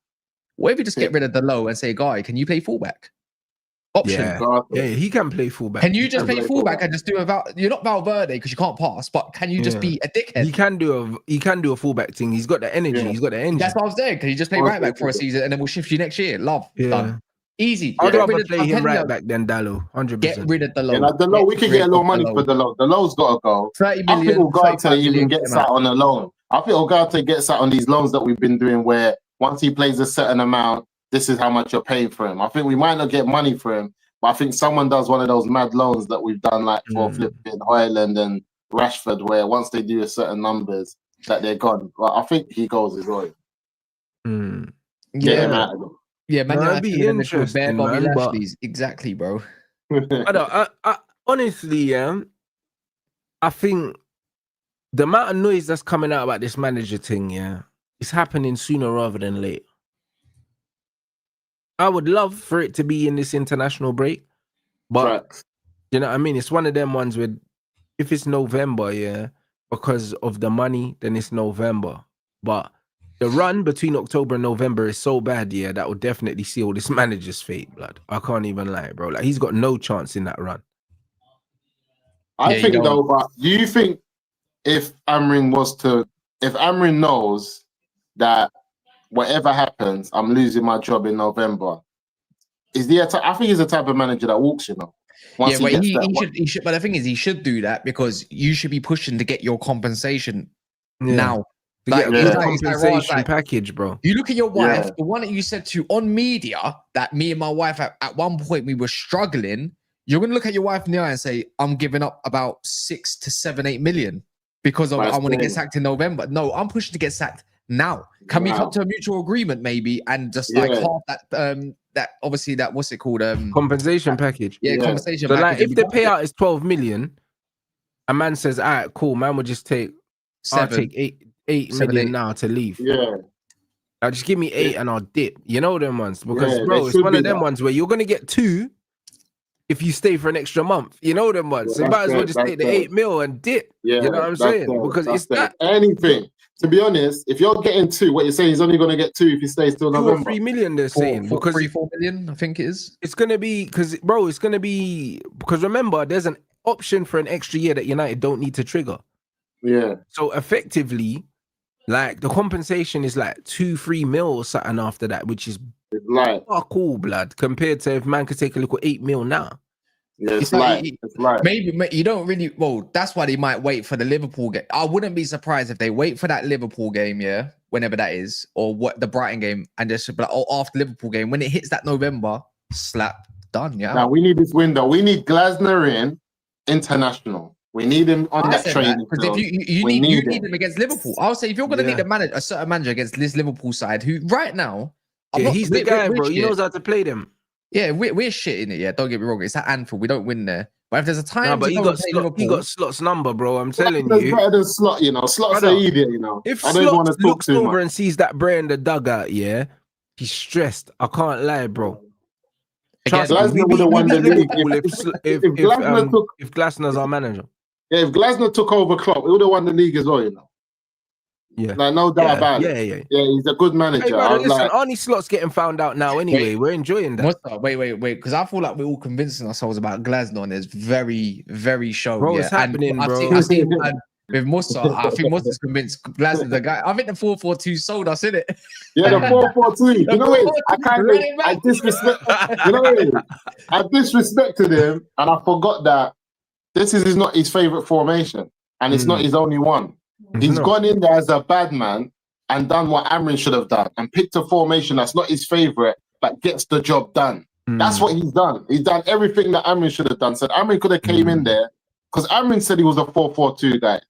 What if we just get rid of Delo and say, guy, can you play fullback? Option. Yeah, he can play fullback. Can you just play fullback and just do you're not Valverde because you can't pass, but can you just be a dickhead? He can do a fullback thing. He's got the energy. He's got the engine. That's what I was saying. Can you just play right back for a season and then we'll shift you next year? Done. Easy. I'd rather play him right back than Dallo. 100%. Get rid of Delo. Delo, we can get a little money for Delo. Delo's got to go. 30 million. I think Ugarte even gets out on a loan. I think Ugarte gets out on these loans that we've been doing where once he plays a certain amount, this is how much you're paying for him. I think we might not get money for him, but I think someone does one of those mad loans that we've done like for flipping Hoyland and Rashford, where once they do a certain numbers that they're gone. But I think he goes as well. Get him out of them. Yeah, man, that'd be interesting, Bobby man, Lashley's. Exactly, bro. I honestly, I think the amount of noise that's coming out about this manager thing, it's happening sooner rather than later. I would love for it to be in this international break, but you know what I mean? It's one of them ones where if it's November, because of the money, then it's November. But the run between October and November is so bad, that would definitely seal this manager's fate, blood. I can't even lie, bro. Like, he's got no chance in that run. I think though, but do you think if Amrin knows that whatever happens, I'm losing my job in November, I think he's the type of manager that walks, you know. He should. But the thing is, he should do that because you should be pushing to get your compensation now. Compensation package, bro. You look at your wife, the one that you said to on media that me and my wife at one point we were struggling. You're gonna look at your wife in the eye and say, "I'm giving up about 6 to 7, 8 million because I want to get sacked in November." No, I'm pushing to get sacked now. Can we come to a mutual agreement maybe and just like half that obviously that what's it called compensation package? Compensation. So package. like if the payout is 12 million, a man says, "All right, cool, man, we'll just take 8 million now to leave." Now just give me 8 and I'll dip. You know them ones because bro, it's one of them ones where you're gonna get 2 if you stay for an extra month. You know them ones. So you might as well just take the 8 mil and dip. You know what I'm saying? Because it's that anything. To be honest, if you're getting 2, what you're saying he's only going to get 2 if he stays till November. 2 or 3 million, they're saying. Because 4 million, I think it is. It's going to be, because remember, there's an option for an extra year that United don't need to trigger. Yeah. So effectively, like the compensation is like 2-3 mil or something after that, which is like cool, blood, compared to if man could take a little 8 mil now. Yeah, it's like maybe you don't really. Well, that's why they might wait for the Liverpool game. I wouldn't be surprised if they wait for that Liverpool game, whenever that is, or what the Brighton game, and just but after Liverpool game when it hits that November, slap done. Yeah. Now we need this window. We need Glasner in international. We need him on that training because field. if you We need him. him against Liverpool. I'll say if you're going to need a certain manager against this Liverpool side, who right now, he's the guy, bro. He shit. knows how to play them. Yeah, we're shit in it. Yeah, don't get me wrong. It's at Anfield. We don't win there. But if there's a time, but he got Slot's number, bro. I'm telling you, better than Slot. You know, Slot's an idiot. You know, if I don't want to Slot talk looks too over much. and sees that Bray in the dugout, yeah, he's stressed. I can't lie, bro. Glasner would have won the league if Glasner's our manager. Yeah, if Glasner took over Klopp, he would have won the league as well, you know. Yeah, like no doubt about it. Yeah, he's a good manager. Hey, brother, listen, Arnie Slot's getting found out now anyway. We're enjoying that. Wait, because I feel like we're all convincing ourselves about Glasner and it's very, very show. Bro, it's happening, bro. I've seen with Musa, I think Musa's convinced Glasner's the guy. I think the 4-4-2 sold us, innit? Yeah, the 4-4-2. You know what? I disrespect. You know what? I disrespected him, and I forgot that this is not his favorite formation, and it's not his only one. He's gone in there as a bad man and done what Amrin should have done, and picked a formation that's not his favorite, but gets the job done. That's what he's done. He's done everything that Amrin should have done. So Amrin could have came in there, because Amrin said he was a 4-4-2 guy.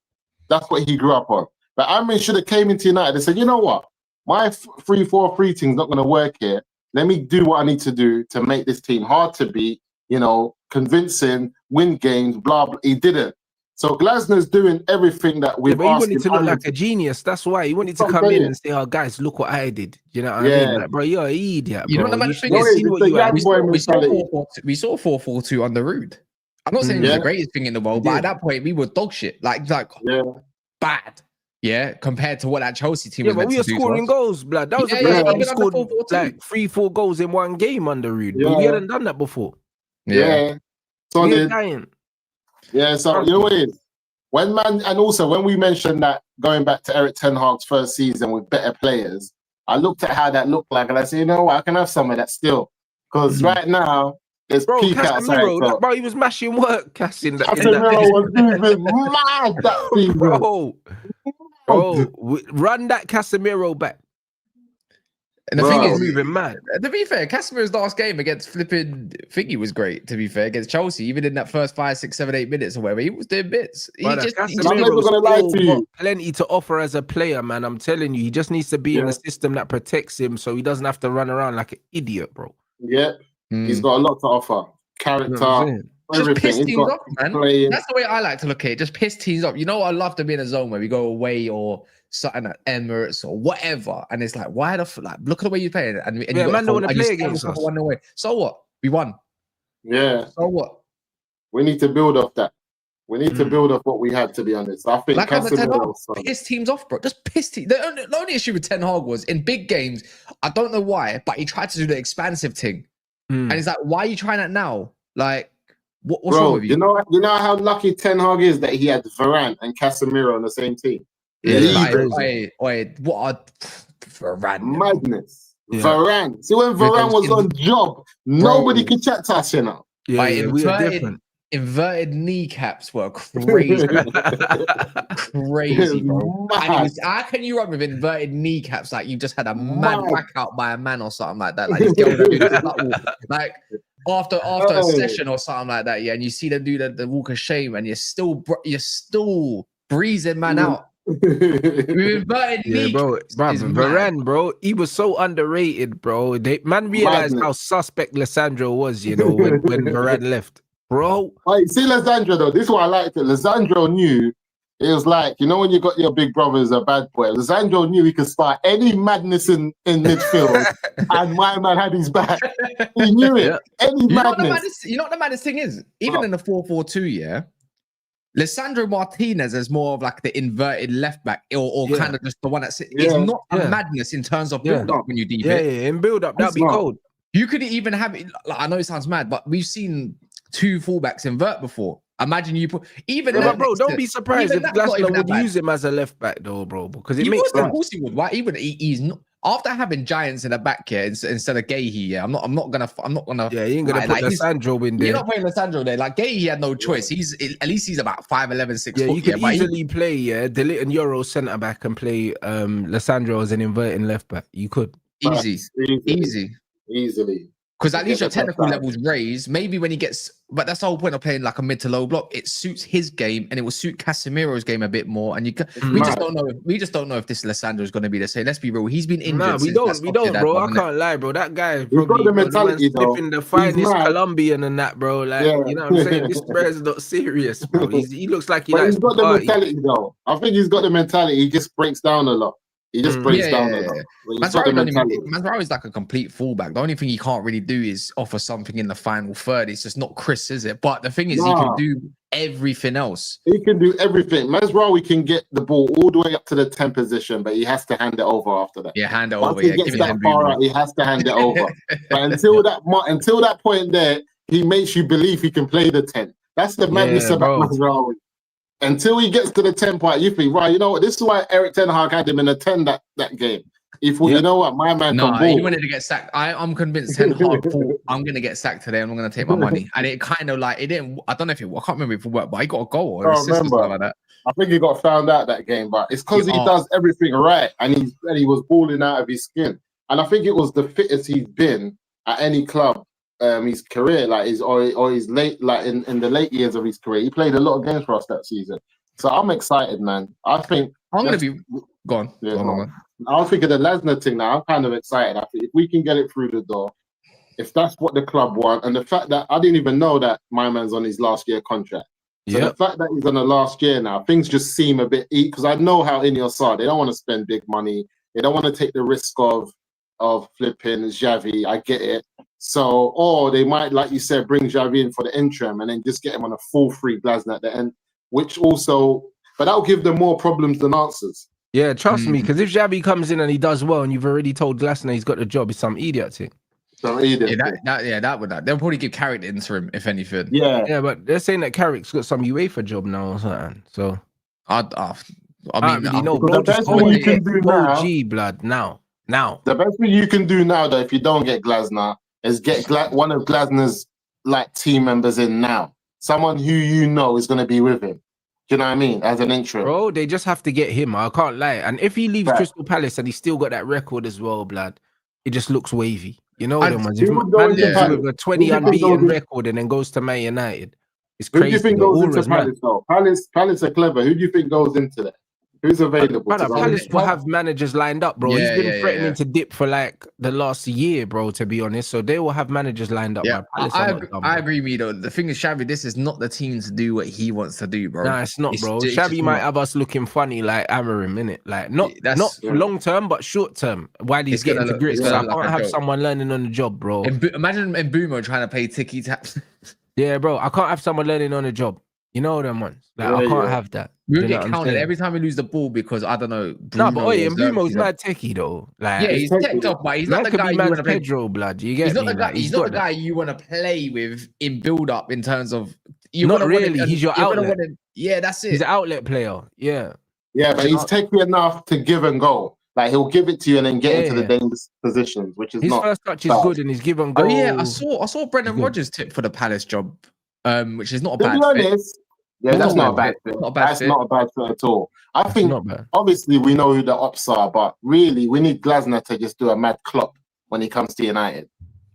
That's what he grew up on. But Amrin should have came into United and said, you know what? My 3-4-3 thing's not going to work here. Let me do what I need to do to make this team hard to beat, you know, convincing, win games, blah, blah. He didn't. So Glasner's doing everything that we've asked him. He wanted to look like a genius. That's why he wanted to come in and say, "Oh, guys, look what I did." You know what I mean? Like, bro, you're an idiot. You know what the thing is? We saw 4-4-2 under Rude. I'm not saying it was the greatest thing in the world, but at that point we were dog shit, like bad. Yeah, compared to what that Chelsea team was but meant we were to do scoring goals, blood. That was we scored like 3-4 goals in one game under Rude. But we hadn't done that before. So you know what it is? And also when we mentioned that going back to Eric Ten Hag's first season with better players, I looked at how that looked like and I said, you know what, I can have some of that still. Because right now, there's peak outside. Bro, he was mashing work, Casemiro was moving mad that season. Bro, run that Casemiro back. And the thing is, moving mad. To be fair, Casemiro's last game against flipping Thingy was great. To be fair, against Chelsea, even in that first 5, 6, 7, 8 minutes or whatever, he was doing bits. I'm never gonna lie to you. Plenty to offer as a player, man. I'm telling you, he just needs to be in a system that protects him, so he doesn't have to run around like an idiot, bro. Yeah, he's got a lot to offer. Character. Just piss teams off, man. That's the way I like to look at it. Just piss teams off. You know what? I love to be in a zone where we go away or something at Emirates or whatever, and it's like, why the look at the way you play it, and man don't want to play against us. So what? We won. Yeah. So what? We need to build off that. We need to build off what we had. To be honest, I think piss teams off, bro. Just piss teams. The only issue with Ten Hag was in big games. I don't know why, but he tried to do the expansive thing, and it's like, why are you trying that now? Like. What's wrong with you? You know how lucky Ten Hag is that he had Varane and Casemiro on the same team. Wait, what a Varane? Madness. Varane. See, when Varane was on job, nobody could chat to us, you know. We are different. Inverted kneecaps were crazy. Crazy, bro. How can you run with inverted kneecaps like you just had a mad whack out by a man or something like that? Like this girl like after a session or something like that, and you see them do the walk of shame, and you're still breezing man out. With inverted kneecaps, bro. Varane, bro, he was so underrated, bro. Man realized how suspect Lissandro was, you know, when Varane left. Bro, see Lissandro though. This is what I liked. Lissandro knew it was like, you know, when you got your big brother as a bad boy. Lissandro knew he could start any madness in midfield, and my man had his back. He knew it. Any madness. You know what the maddest thing is? Even in the 4-4-2, Lissandro Martinez is more of like the inverted left back, or kind of just the one that's. It's not a madness in terms of build up when you deep it. In build up, that'd be cold. You could even have it. Like, I know it sounds mad, but we've seen 2 fullbacks invert before. Imagine you put bro. Don't be surprised if Glasner would use him as a left back though, bro, because it makes sense. Of course he would. Why? He's not. After having giants in the back here instead of Gahey, I'm not gonna. Yeah, he ain't gonna put Lissandro in there. You're not putting Lissandro there. Like Gahey had no choice. At least he's about 5'11", 6 foot. You can easily play De Ligt and Euro centre back and play Lissandro as an inverting left back. You could easily. Because at Get least your the best technical out of level's raised. Maybe when he gets, but that's the whole point of playing like a mid to low block. It suits his game, and it will suit Casemiro's game a bit more. And we just mad. don't know. We just don't know if this Lissandro is going to be the same. Let's be real. He's been injured. Nah, we since don't, that we Scottish don't, dad bro. one, I innit? can't lie, bro. That guy He's got probably the the man mentality, though. sniffing the finest mad. Colombian and that, bro. Like, Yeah. you know what I'm saying? This man's not serious, bro. He looks like he But likes he's got to the party. mentality, though. I think he's got the mentality. He just breaks down a lot. He just breaks down a lot. But he's got the mentality. Mazraoui's like a complete fullback. The only thing he can't really do is offer something in the final third. It's just not Chris, is it? But the thing is, he can do everything else. He can do everything. Mazraoui can get the ball all the way up to the 10 position, but he has to hand it over after that. Yeah, hand it Once over. he Yeah, gets give it that him. far out, he has to hand it over. But until that point there, he makes you believe he can play the 10. That's the madness about Mazraoui. Until he gets to the 10 point, you think, right, you know what? This is why Eric Ten Hag had him in a 10 that game. He thought, you know what, my man can ball. He wanted to get sacked. I'm convinced Ten Hag thought, I'm going to get sacked today and I'm going to take my money. And it kind of like, it didn't, I don't know if it, I can't remember if it worked, but he got a goal or assist or something like that. I think he got found out that game, but it's because he does everything right and he was balling out of his skin. And I think it was the fittest he's been at any club his career, like his late, like in the late years of his career. He played a lot of games for us that season. So I'm excited, man. I think I'm going to be gone. Yeah, go on. I was thinking the Lesnar thing now. I'm kind of excited. I think if we can get it through the door, if that's what the club want, and the fact that I didn't even know that my man's on his last year contract. So the fact that he's on the last year now, things just seem a bit because I know how Ineos are. They don't want to spend big money. They don't want to take the risk of flipping Xavi. I get it. So, or they might, like you said, bring Xavi in for the interim and then just get him on a full free Glasner at the end, which also, but that'll give them more problems than answers. Yeah, trust me, because if Xavi comes in and he does well and you've already told Glasner he's got the job, it's some idiot thing. Some idiot. That would. They'll probably give Carrick the interim, if anything. Yeah, but they're saying that Carrick's got some UEFA job now or something. So I mean, really know, bro. The best thing you can do now, blood, now. The best thing you can do now, though, if you don't get Glasner, is get one of Glasner's like team members in now. Someone who you know is going to be with him. Do you know what I mean? As an interim. Bro, they just have to get him. I can't lie. And if he leaves Crystal Palace and he's still got that record as well, blood, it just looks wavy. You know them ones. If man lives with a 20 unbeaten record and then goes to Man United, it's crazy. Who do you think goes into Palace, though? Palace are clever. Who do you think goes into that? Who's available? Palace will have managers lined up, bro. He's been threatening to dip for like the last year, bro, to be honest. So they will have managers lined up. Yeah, I agree with you, though. The thing is, Xavi, this is not the team to do what he wants to do, bro. Nah, it's not, bro. Xavi might have us looking funny like AMORIM, innit? Like, not long term, but short term, while he's getting to grips. I can't have someone learning on the job, bro. Imagine Mbumo trying to play ticky taps. Yeah, bro. I can't have someone learning on the job. You know them ones. Like, I can't have that. We get counted every time we lose the ball because I don't know. No, but Mbumo's not techie though. Like, yeah, he's teched off, but he's not the guy you want to play. Pedro, blood. You get he's not me? the guy. He's not the guy you want to play with in build up in terms of. Not really. He's your outlet. Yeah, that's it. He's an outlet player. Yeah. Yeah, but he's techie enough to give and go. Like he'll give it to you and then get into the dangerous positions, which is his not. His first touch is good and he's give and go. Oh yeah, I saw Brendan Rodgers tip for the Palace job, which is not a bad. To be honest. Yeah, that's not a bad fit. That's not a bad fit at all. I think, obviously, we know who the ops are, but really, we need Glasner to just do a mad Klopp when he comes to United.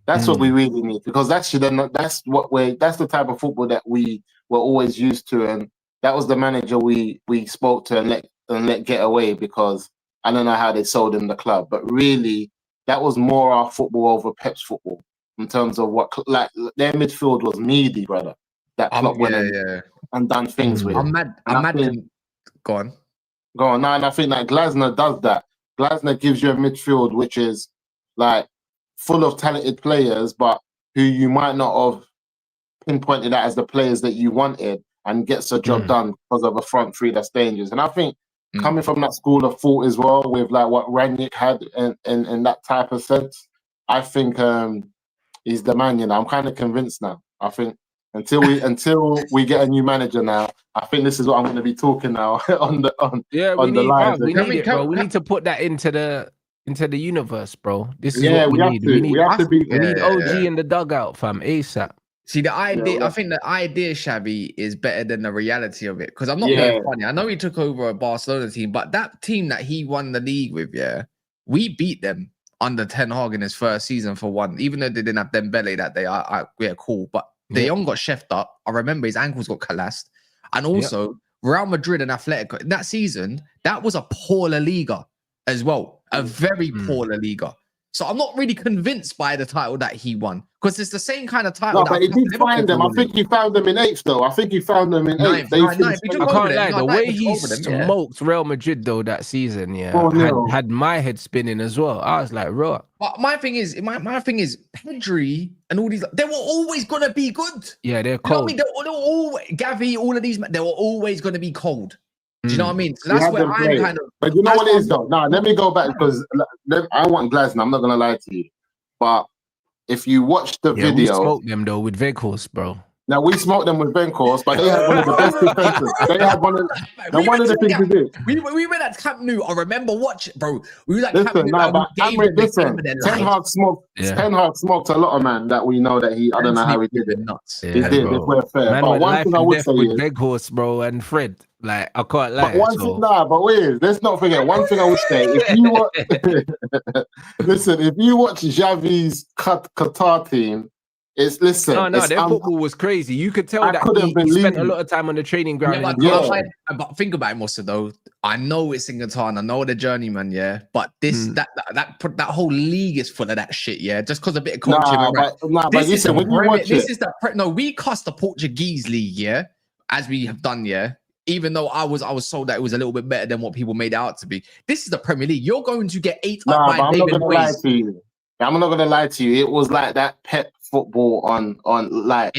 That's what we really need, because that's the type of football that we were always used to, and that was the manager we spoke to and let get away, because I don't know how they sold him the club, but really, that was more our football over Pep's football in terms of what, like, their midfield was meaty, brother. That Klopp went and done things with. I'm mad. Go on. No, and I think that Glasner does that. Glasner gives you a midfield which is like full of talented players, but who you might not have pinpointed out as the players that you wanted, and gets the job done because of a front three that's dangerous. And I think coming from that school of thought as well, with like what Ranić had in that type of sense, I think he's the man. You know, I'm kind of convinced now. I think. Until we get a new manager now, I think this is what I'm going to be talking now on the line. We need it, bro. We need to put that into the universe, bro. This is what we need. We need OG in the dugout, fam. ASAP. See, the idea, I think the idea, Xavi, is better than the reality of it. Because I'm not being funny. I know he took over a Barcelona team, but that team that he won the league with, we beat them. under Ten Hag in his first season for one. Even though they didn't have Dembele that day, yeah, cool. But De Jong got chefed up. I remember his ankles got collapsed. And also, Real Madrid and Atletico, in that season, that was a poor La Liga as well. A very poor La Liga. So I'm not really convinced by the title that he won. Because it's the same kind of title. No, but he did find them. I think he found them in 8th, though. I think he found them in 8th. I can't lie. The way he smoked Real Madrid, though, that season, had my head spinning as well. I was like, raw. But my thing is, Pedri and all these, they were always going to be good. Yeah, they're cold. You know what I mean? They were always, Gavi, all of these, they were always going to be cold. Do you know what I mean? So that's where I'm kind of. But you know what it is, though? Now, let me go back because I want Glasner. I'm not going to lie to you. But if you watch the video. We smoked them, though, with Veghorst, bro. Now, we smoked them with Veghorst, but they had one of the best defenses. They had one of the things we did. We went at Camp Nou. I remember watching, bro. We were at Camp Nou. Listen, Ten Hag smoked a lot of man that we know that I don't know how he did it. Nuts. He did, if we're fair. Man, but one thing I would say with Veghorst, bro, and Fred. Like, I can't lie. Let's not forget. One thing I would say, if you watch Xavi's Qatar team, their football was crazy. You could tell he spent a lot of time on the training ground. But think about it, Musa, though. I know it's in Qatar, and I know the journeyman, but that whole league is full of that shit, just because a bit of coaching. We cussed the Portuguese league, as we have done, even though I was told that it was a little bit better than what people made it out to be. This is the Premier League. You're going to get ate up by David Moyes. I'm not gonna lie to you. It was like that Pep football on ice.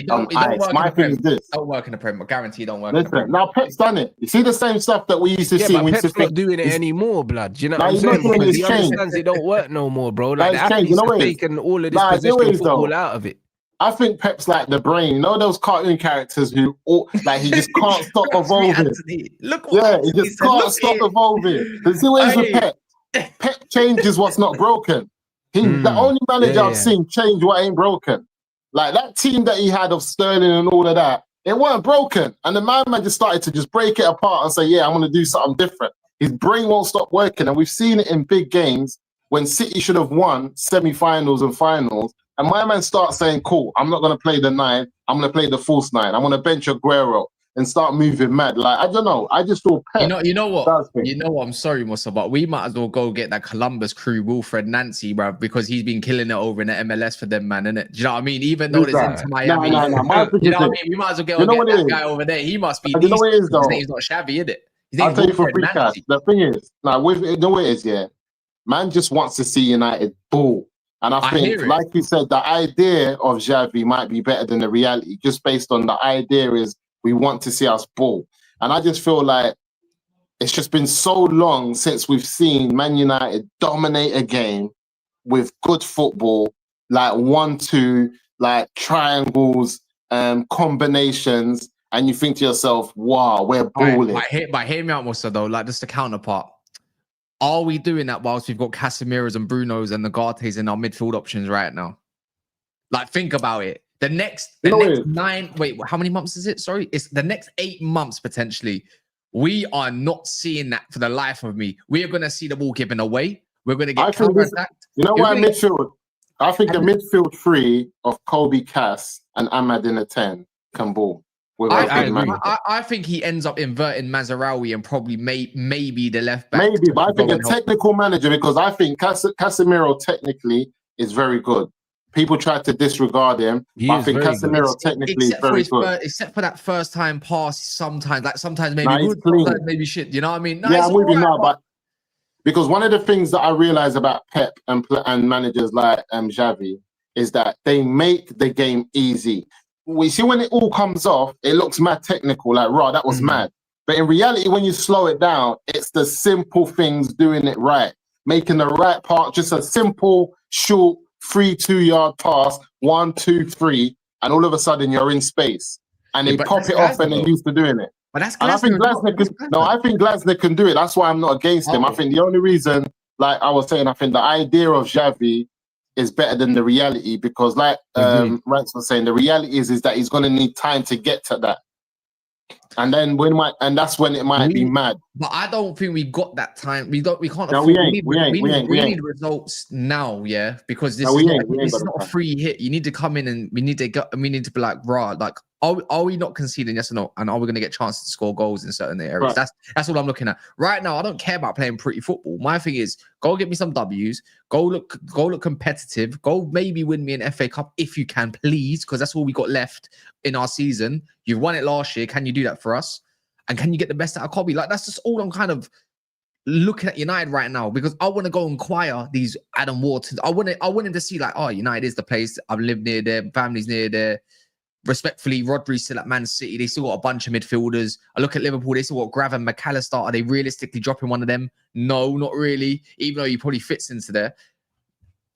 My thing is this: don't work in the Premier. I guarantee it don't work. Listen, now Pep's done it. You see the same stuff that we used to see. But Pep's not doing it anymore, blood. You know what I'm saying? Because he understands it don't work no more, bro. Like the athletes are taking all of this possession football out of it. I think Pep's like the brain. You know those cartoon characters who, he just can't stop evolving. He just can't stop evolving. The see what is with Pep? Pep changes what's not broken. The only manager I've seen change what ain't broken. Like that team that he had of Sterling and all of that, it weren't broken. And the man just started to just break it apart and say, I'm going to do something different. His brain won't stop working. And we've seen it in big games when City should have won semi-finals and finals. And my man starts saying, cool, I'm not going to play the 9. I'm going to play the false 9. I'm going to bench Aguero and start moving mad. Like, I don't know. I just feel Pep. You know what? I'm sorry, Musa, but we might as well go get that Columbus crew, Wilfred Nancy, bruv, because he's been killing it over in the MLS for them, man, innit? Do you know what I mean? Even though it's into Miami. No. You know what I mean? We might as well get that guy over there. He must be decent. You know what it is, though? His name's not shabby, is it? I'll tell you for free cash. The thing is, man just wants to see United ball. And I think, like you said, the idea of Xavi might be better than the reality, just based on the idea is we want to see us ball. And I just feel like it's just been so long since we've seen Man United dominate a game with good football, like 1-2, like triangles, combinations, and you think to yourself, wow, we're balling. But hear me out, Musa, though, like just the counterpart. Are we doing that whilst we've got Casemiro's and Bruno's and Nagarte's in our midfield options right now? Like, think about it. The next 9, wait, how many months is it? Sorry, it's the next 8 months potentially. We are not seeing that for the life of me. We are going to see the ball given away. We're going to get counter-attacked. You know why midfield? I think the midfield 3 of Kobe, Cass, and Ahmad in a 10 can ball. I think he ends up inverting Mazraoui and probably maybe the left back. Maybe, but I think a technical manager, because I think Casemiro technically is very good. People try to disregard him, but I think Casemiro technically is very good. Except for that first time pass, sometimes maybe good, sometimes maybe shit. You know what I mean? I'm with you now, but because one of the things that I realize about Pep and managers like Xavi is that they make the game easy. We see when it all comes off, it looks mad technical, like, raw, that was mad. But in reality, when you slow it down, it's the simple things doing it right. Making the right part, just a simple, short, 3-2-yard pass, 1, 2, 3, and all of a sudden you're in space. And they pop it off and they're used to doing it. But that's and I think Glasner can do it. That's why I'm not against him. I think the only reason, like I was saying, I think the idea of Xavi is better than the reality, because like Rants was saying, the reality is that he's going to need time to get to that. And then and that's when it might be mad. But I don't think we got that time. We can't No, afford. we ain't. We need results now, yeah, because this No, is not not a free hit. You need to come in and we need to be like, right, like, are we not conceding, yes or no? And are we going to get chances to score goals in certain areas? Right. That's all I'm looking at right now. I don't care about playing pretty football. My thing is, go get me some W's. Go look competitive. Go maybe win me an FA Cup if you can, please, because that's all we got left in our season. You've won it last year. Can you do that for us? And can you get the best out of Kobe? Like, that's just all I'm kind of looking at United right now, because I want to go inquire these Adam Whartons. I want him to see, like, oh, United is the place. I've lived near there. Family's near there. Respectfully, Rodri's still at Man City. They still got a bunch of midfielders. I look at Liverpool. They still got Grav and McAllister. Are they realistically dropping one of them? No, not really. Even though he probably fits into there.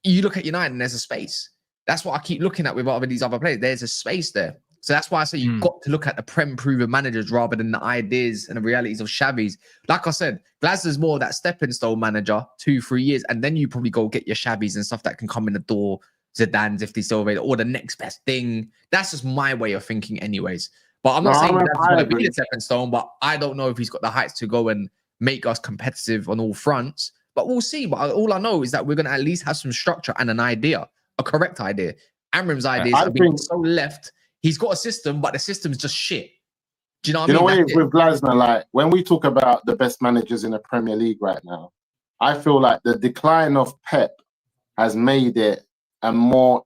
You look at United and there's a space. That's what I keep looking at with these other players. There's a space there. So that's why I say you've got to look at the Prem-proven managers rather than the ideas and the realities of Xavi's. Like I said, Glasner's more that stepping stone manager, 2-3 years, and then you probably go get your Xavi's and stuff that can come in the door, Zidane's if they still available, or the next best thing. That's just my way of thinking anyways. But I'm not saying that's going to be the stepping stone, but I don't know if he's got the heights to go and make us competitive on all fronts. But we'll see. But all I know is that we're going to at least have some structure and an idea, a correct idea. Amrim's ideas have been so left. He's got a system, but the system's just shit. Do you know what I mean? With Glasner, like, when we talk about the best managers in the Premier League right now, I feel like the decline of Pep has made it a more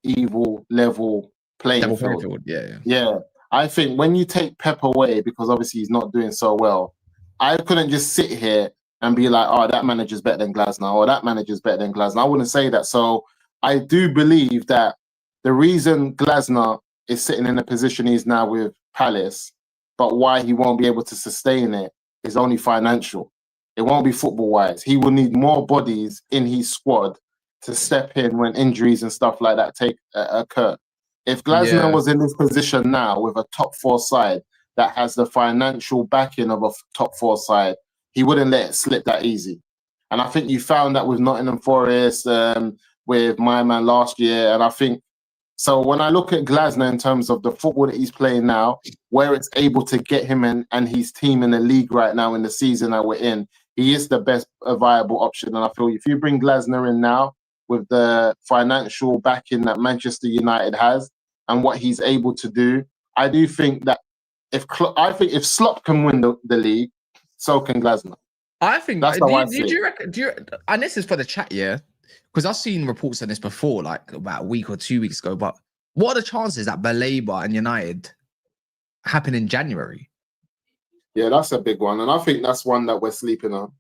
level playing field. Yeah. I think when you take Pep away, because obviously he's not doing so well, I couldn't just sit here and be like, oh, that manager's better than Glasner, or that manager's better than Glasner. I wouldn't say that. So I do believe that the reason Glasner is sitting in the position he's now with Palace, but why he won't be able to sustain it is only financial. It won't be football-wise. He will need more bodies in his squad to step in when injuries and stuff like that occur. If Glasner was in this position now with a top 4 side that has the financial backing of a top 4 side, he wouldn't let it slip that easy. And I think you found that with Nottingham Forest, with my man last year, and I think so when I look at Glasner in terms of the football that he's playing now, where it's able to get him and his team in the league right now in the season that we're in, he is the best viable option. And I feel if you bring Glasner in now with the financial backing that Manchester United has and what he's able to do, I do think that if Slot can win the league, so can Glasner. I think that's how I see it. Do you reckon? And this is for the chat, yeah. Because I've seen reports on this before, like about a week or 2 weeks ago. But what are the chances that Baleba and United happen in January? Yeah, that's a big one. And I think that's one that we're sleeping on.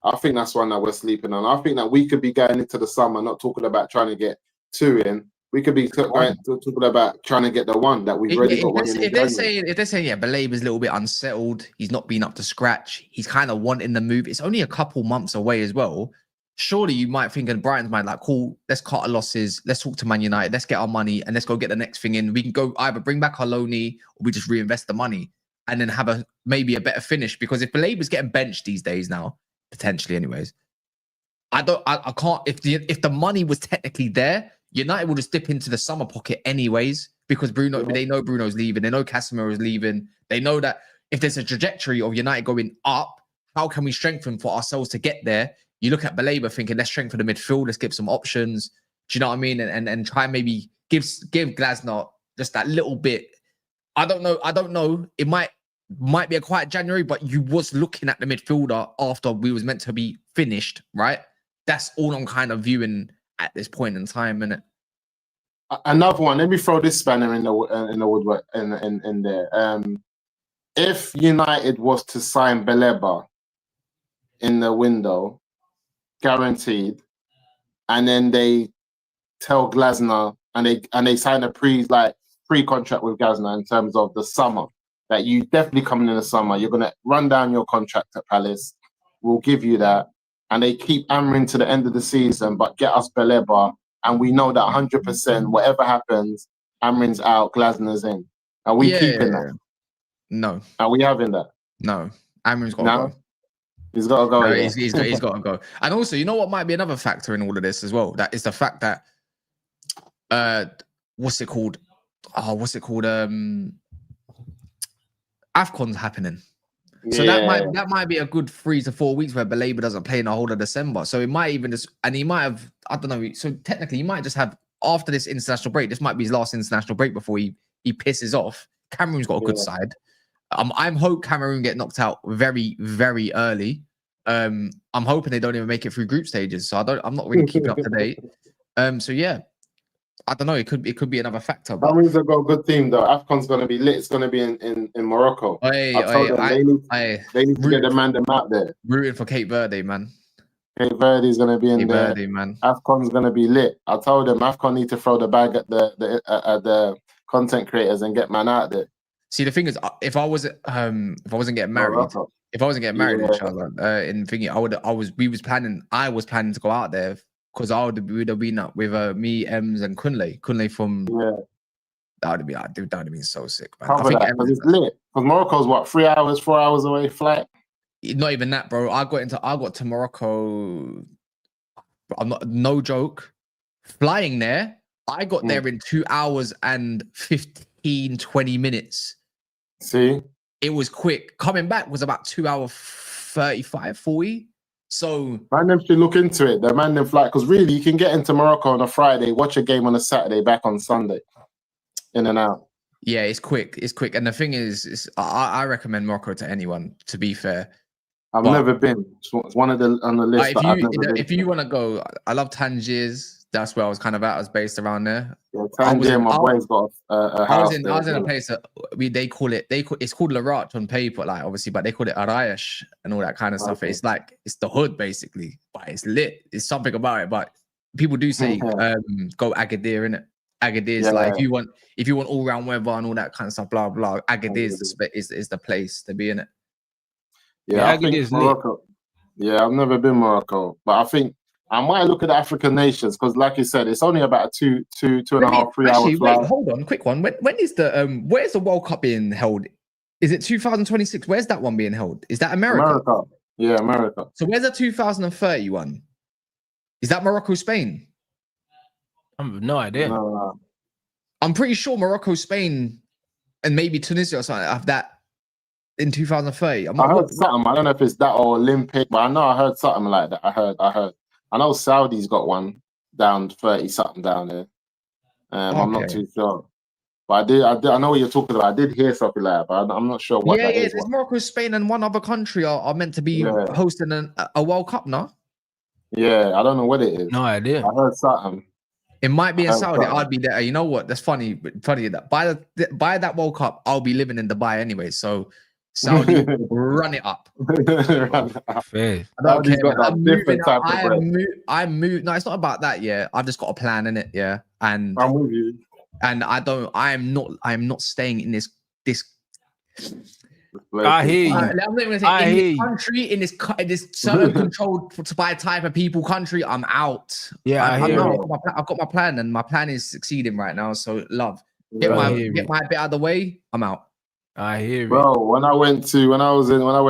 I think that we could be going into the summer not talking about trying to get 2 in. We could be talking about trying to get the 1 that we've already got. If they're saying, yeah, Baleba's a little bit unsettled, he's not been up to scratch, he's kind of wanting the move. It's only a couple months away as well. Surely you might think in Brighton's mind, like, cool, let's cut our losses. Let's talk to Man United. Let's get our money and let's go get the next thing in. We can go either bring back our loanee or we just reinvest the money and then have maybe a better finish. Because if Baleba's getting benched these days now, potentially anyways, I can't, if the money was technically there, United will just dip into the summer pocket anyways, because they know Bruno's leaving. They know Casemiro's leaving. They know that if there's a trajectory of United going up, how can we strengthen for ourselves to get there? You look at Baleba thinking, let's strengthen the midfield, let's give some options. Do you know what I mean? And try and maybe give Glasner just that little bit. I don't know. It might be a quiet January, but you was looking at the midfielder after we was meant to be finished, right? That's all I'm kind of viewing at this point in time, innit? Another one. Let me throw this spanner in the woodwork in there. If United was to sign Baleba in the window, guaranteed, and then they tell Glasner and they sign a pre-contract with Glasner in terms of the summer, that you definitely coming in the summer, you're gonna run down your contract at Palace, we'll give you that, and they keep Amorim to the end of the season, but get us Baleba, and we know that 100%, whatever happens, Amorim's out, Glasner's in. Are we keeping that? No. Are we having that? No. Amorim's got to go. He's got to go. No, he's got to go. And also, you know what might be another factor in all of this as well? That is the fact that, what's it called? AFCON's happening. So that might be a good 3 to 4 weeks where Baleba doesn't play in the whole of December. So it might even just, and he might have, I don't know. So technically, he might just have after this international break. This might be his last international break before he pisses off. Cameroon's got a good side. I'm hope Cameroon get knocked out very, very early. I'm hoping they don't even make it through group stages. So I'm not really keeping up to date. So yeah, I don't know. It could be another factor. But Cameroon's got a good team though. AFCON's going to be lit. It's going to be in Morocco. They need to get the man them out there. Rooting for Cape Verde, man. Cape Verde's going to be in there. Verde, man. AFCON's going to be lit. I told them AFCON need to throw the bag at the content creators and get man out there. See, the thing is, if I wasn't getting married, inshallah, in thingy, I was planning to go out there because we would have been up with me, Ems, and Kunle from. Yeah. That would have been so sick, man. I think it's lit. Because Morocco's what, 4 hours away flight. Not even that, bro. I got to Morocco. No joke. Flying there, I got there in 2 hours and 15-20 minutes. See, it was quick. Coming back was about 2 hours 35, 40. So man, them should look into it. The man them flight, because really you can get into Morocco on a Friday, watch a game on a Saturday, back on Sunday, in and out. Yeah, it's quick. It's quick. And the thing is I recommend Morocco to anyone. To be fair, I've never been. It's one of the on the list. If you want to go, I love Tangiers. That's where I was kind of at. I was based around there. Yeah, Tangier, my boy's got a house. I was in a place that it's called Larach on paper, like obviously, but they call it Arayash and all that kind of stuff. It's like it's the hood basically, but it's lit. It's something about it. But people do say go Agadir, innit? Agadir's like if you want all round weather and all that kind of stuff, blah blah. Agadir is the place to be in it. Yeah, I think Morocco. Yeah, I've never been Morocco, but I think I might look at the African nations because, like you said, it's only about a two and a half, 3 hours flight. Wait, hold on, quick one. When is the where's the World Cup being held? Is it 2026? Where's that one being held? Is that America? Yeah, America. So where's the 2031? Is that Morocco, Spain? I have no idea. No. I'm pretty sure Morocco, Spain, and maybe Tunisia or something have that in 2030. I heard something. I don't know if it's that or Olympic, but I know I heard something like that. I heard. I know Saudi's got one down 30 something down there. I'm not too sure, but I know what you're talking about. I did hear something like that, but I'm not sure what. Yeah, there's Morocco, Spain, and one other country are meant to be hosting a World Cup now. Yeah, I don't know what it is. No idea. I heard something. It might be in Saudi. I'd be there. You know what? That's funny. Funny that by that World Cup, I'll be living in Dubai anyway. So Saudi, run it up. Fair. I don't care. I'm moving. No, it's not about that. Yeah, I've just got a plan in it. Yeah, and I'm with you. And I am not staying in this. I hear you. I'm not going to say in this country, in this certain controlled by type of people country. I'm out. Yeah, I've got my plan, and my plan is succeeding right now. So get my bit out of the way. I'm out. I hear you, bro. When I went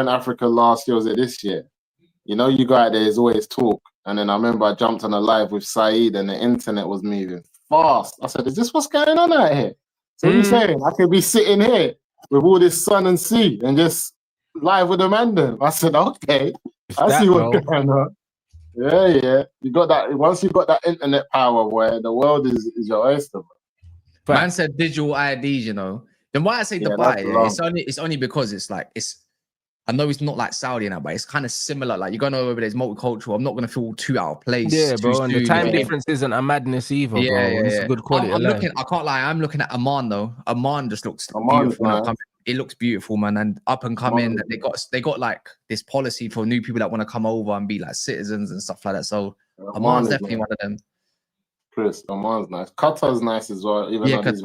Africa last year, was it this year? You know, you go out there, there's always talk. And then I remember I jumped on a live with Saeed, and the internet was moving fast. I said, "Is this what's going on out here?" So what are you saying? I could be sitting here with all this sun and sea and just live with the man then. I said, "Okay, I see what's going on." Yeah. You got that. Once you got that internet power, where the world is your oyster. Man said digital IDs, you know. Then why I say Dubai, it's only because it's like I know it's not like Saudi now, but it's kind of similar. Like you're going over there, it's multicultural. I'm not gonna feel too out of place. Yeah, bro. And the time difference isn't a madness either, bro. It's a good quality. I can't lie. I'm looking at Amman though. Amman just looks beautiful. Nice. It looks beautiful, man, and up and coming. They got like this policy for new people that want to come over and be like citizens and stuff like that. So Amman's definitely one of them. Chris, Amman's nice. Qatar's nice as well. Even though he's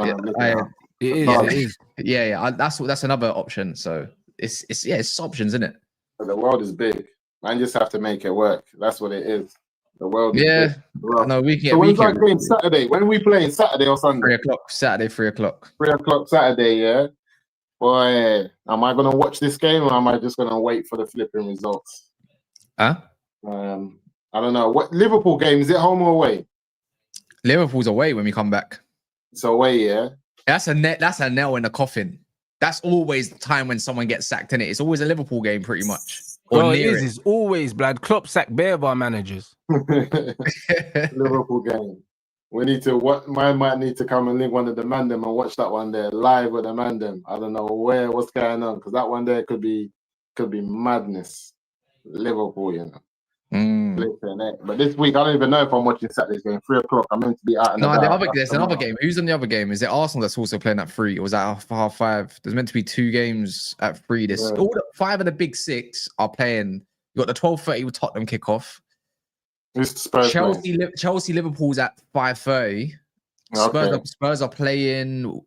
it is. Yeah. That's another option. So it's options, isn't it? But the world is big. Man, just have to make it work. That's what it is. The world is big. No, we can. So when's that game? Saturday. When are we playing? Saturday or Sunday? 3 o'clock. Saturday, 3 o'clock. 3 o'clock Saturday. Yeah. Boy, am I gonna watch this game or am I just gonna wait for the flipping results? Huh? I don't know. What Liverpool game is it? Home or away? Liverpool's away when we come back. It's away, yeah. That's a nail in the coffin. That's always the time when someone gets sacked in it. It's always a Liverpool game, pretty much. Or Bro, it near is. It's always blood. Klopp sacked bare of our managers. it. Liverpool game. We need to. What man might need to come and link one of the man them and watch that one there live with the man them. I don't know what's going on, because that one there could be madness. Liverpool, you know. But this week, I don't even know if I'm watching Saturday's game. 3 o'clock. I'm meant to be out. No, there's another game. Who's on the other game? Is it Arsenal that's also playing at 3? Or was that half 5? There's meant to be 2 games at 3. All 5 of the big 6 are playing. You got the 12:30 with Tottenham kickoff. Chelsea, Liverpool's at 5:30. Spurs are playing.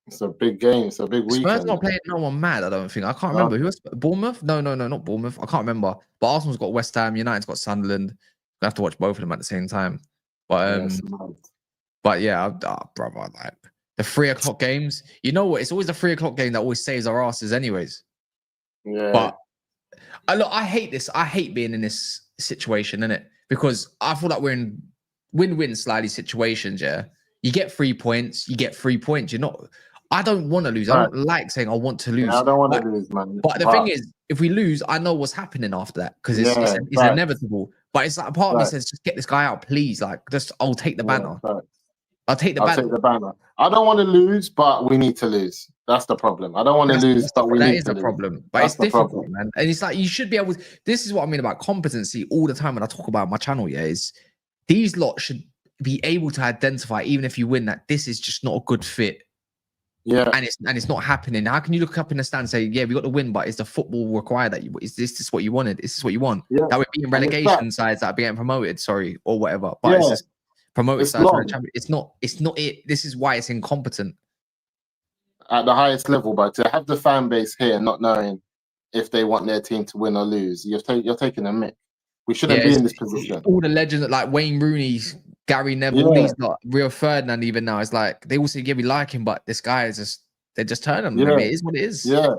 It's a big game. It's a big weekend. Spurs not playing no one mad, I don't think. I can't remember. Who was Bournemouth? No, not Bournemouth. I can't remember. But Arsenal's got West Ham, United's got Sunderland. I have to watch both of them at the same time. But yeah, brother, like the 3 o'clock games. You know what? It's always the 3 o'clock game that always saves our asses, anyways. Yeah. But look, I hate this. I hate being in this situation, innit? Because I feel like we're in win-win slightly situations. Yeah, you get 3 points. You get 3 points. You're not. I don't want to lose. I don't like saying I want to lose. Yeah, I don't want to lose, man. But the thing is, if we lose, I know what's happening after that, because it's inevitable. But it's like a part of me says, just get this guy out, please. Like, I'll take the banner. I'll take the banner. I don't want to lose, but we need to lose. That's the problem. I don't want to lose, but we need to lose. That is the problem. But it's difficult, man. And it's like, you should be able to, this is what I mean about competency all the time when I talk about my channel, is these lot should be able to identify, even if you win, that this is just not a good fit. Yeah, and it's not happening. How can you look up in the stand and say, yeah, we got the win, but is the football required that is this what you wanted? Is this what you want? Yeah. That would be in relegation sides that are getting promoted, or whatever. But it's just promoted sides for the champion. It's not it. This is why it's incompetent at the highest level. But to have the fan base here not knowing if they want their team to win or lose, you're taking a mick. We shouldn't be in this position. All the legends like Wayne Rooney, Gary Neville, these not Rio Ferdinand even now. It's like they all say, yeah, we like him, but this guy is they're just turning him. It is what it is. Yeah.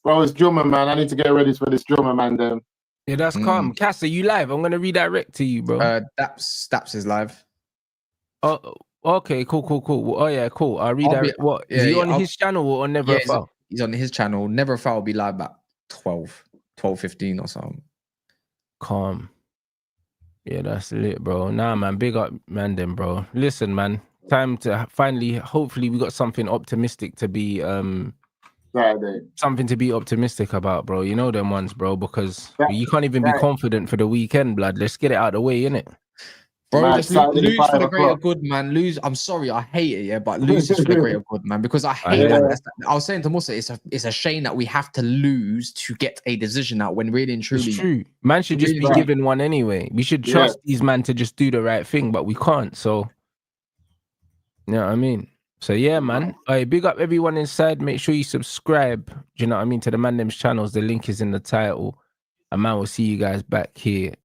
Bro, it's drummer, man. I need to get ready for this drummer, man. Then. Yeah, that's calm. Cass, are you live? I'm gonna redirect to you, bro. Daps is live. Oh, okay, cool. Oh yeah, cool. I'll redirect. Is he on his channel or on Never a Foul? He's on his channel. Never a Foul will be live about 12:15 or something. Calm. Yeah, that's lit, bro. Nah, man, big up, man, then, bro. Listen, man, time to finally, hopefully, we got something optimistic to be, something to be optimistic about, bro. You know them ones, bro, because you can't even be confident for the weekend, blood. Let's get it out of the way, innit? Bro, just lose for the greater good, man. Lose. I'm sorry, I hate it, but lose is for the greater good, man. Because I hate that. I was saying to Musa, it's a shame that we have to lose to get a decision out when really and truly. It's true. Man should just be given one anyway. We should trust these man to just do the right thing, but we can't. So, you know what I mean? So yeah, man. Big up everyone inside. Make sure you subscribe. Do you know what I mean? To the man them's channels. The link is in the title. And man, we'll see you guys back here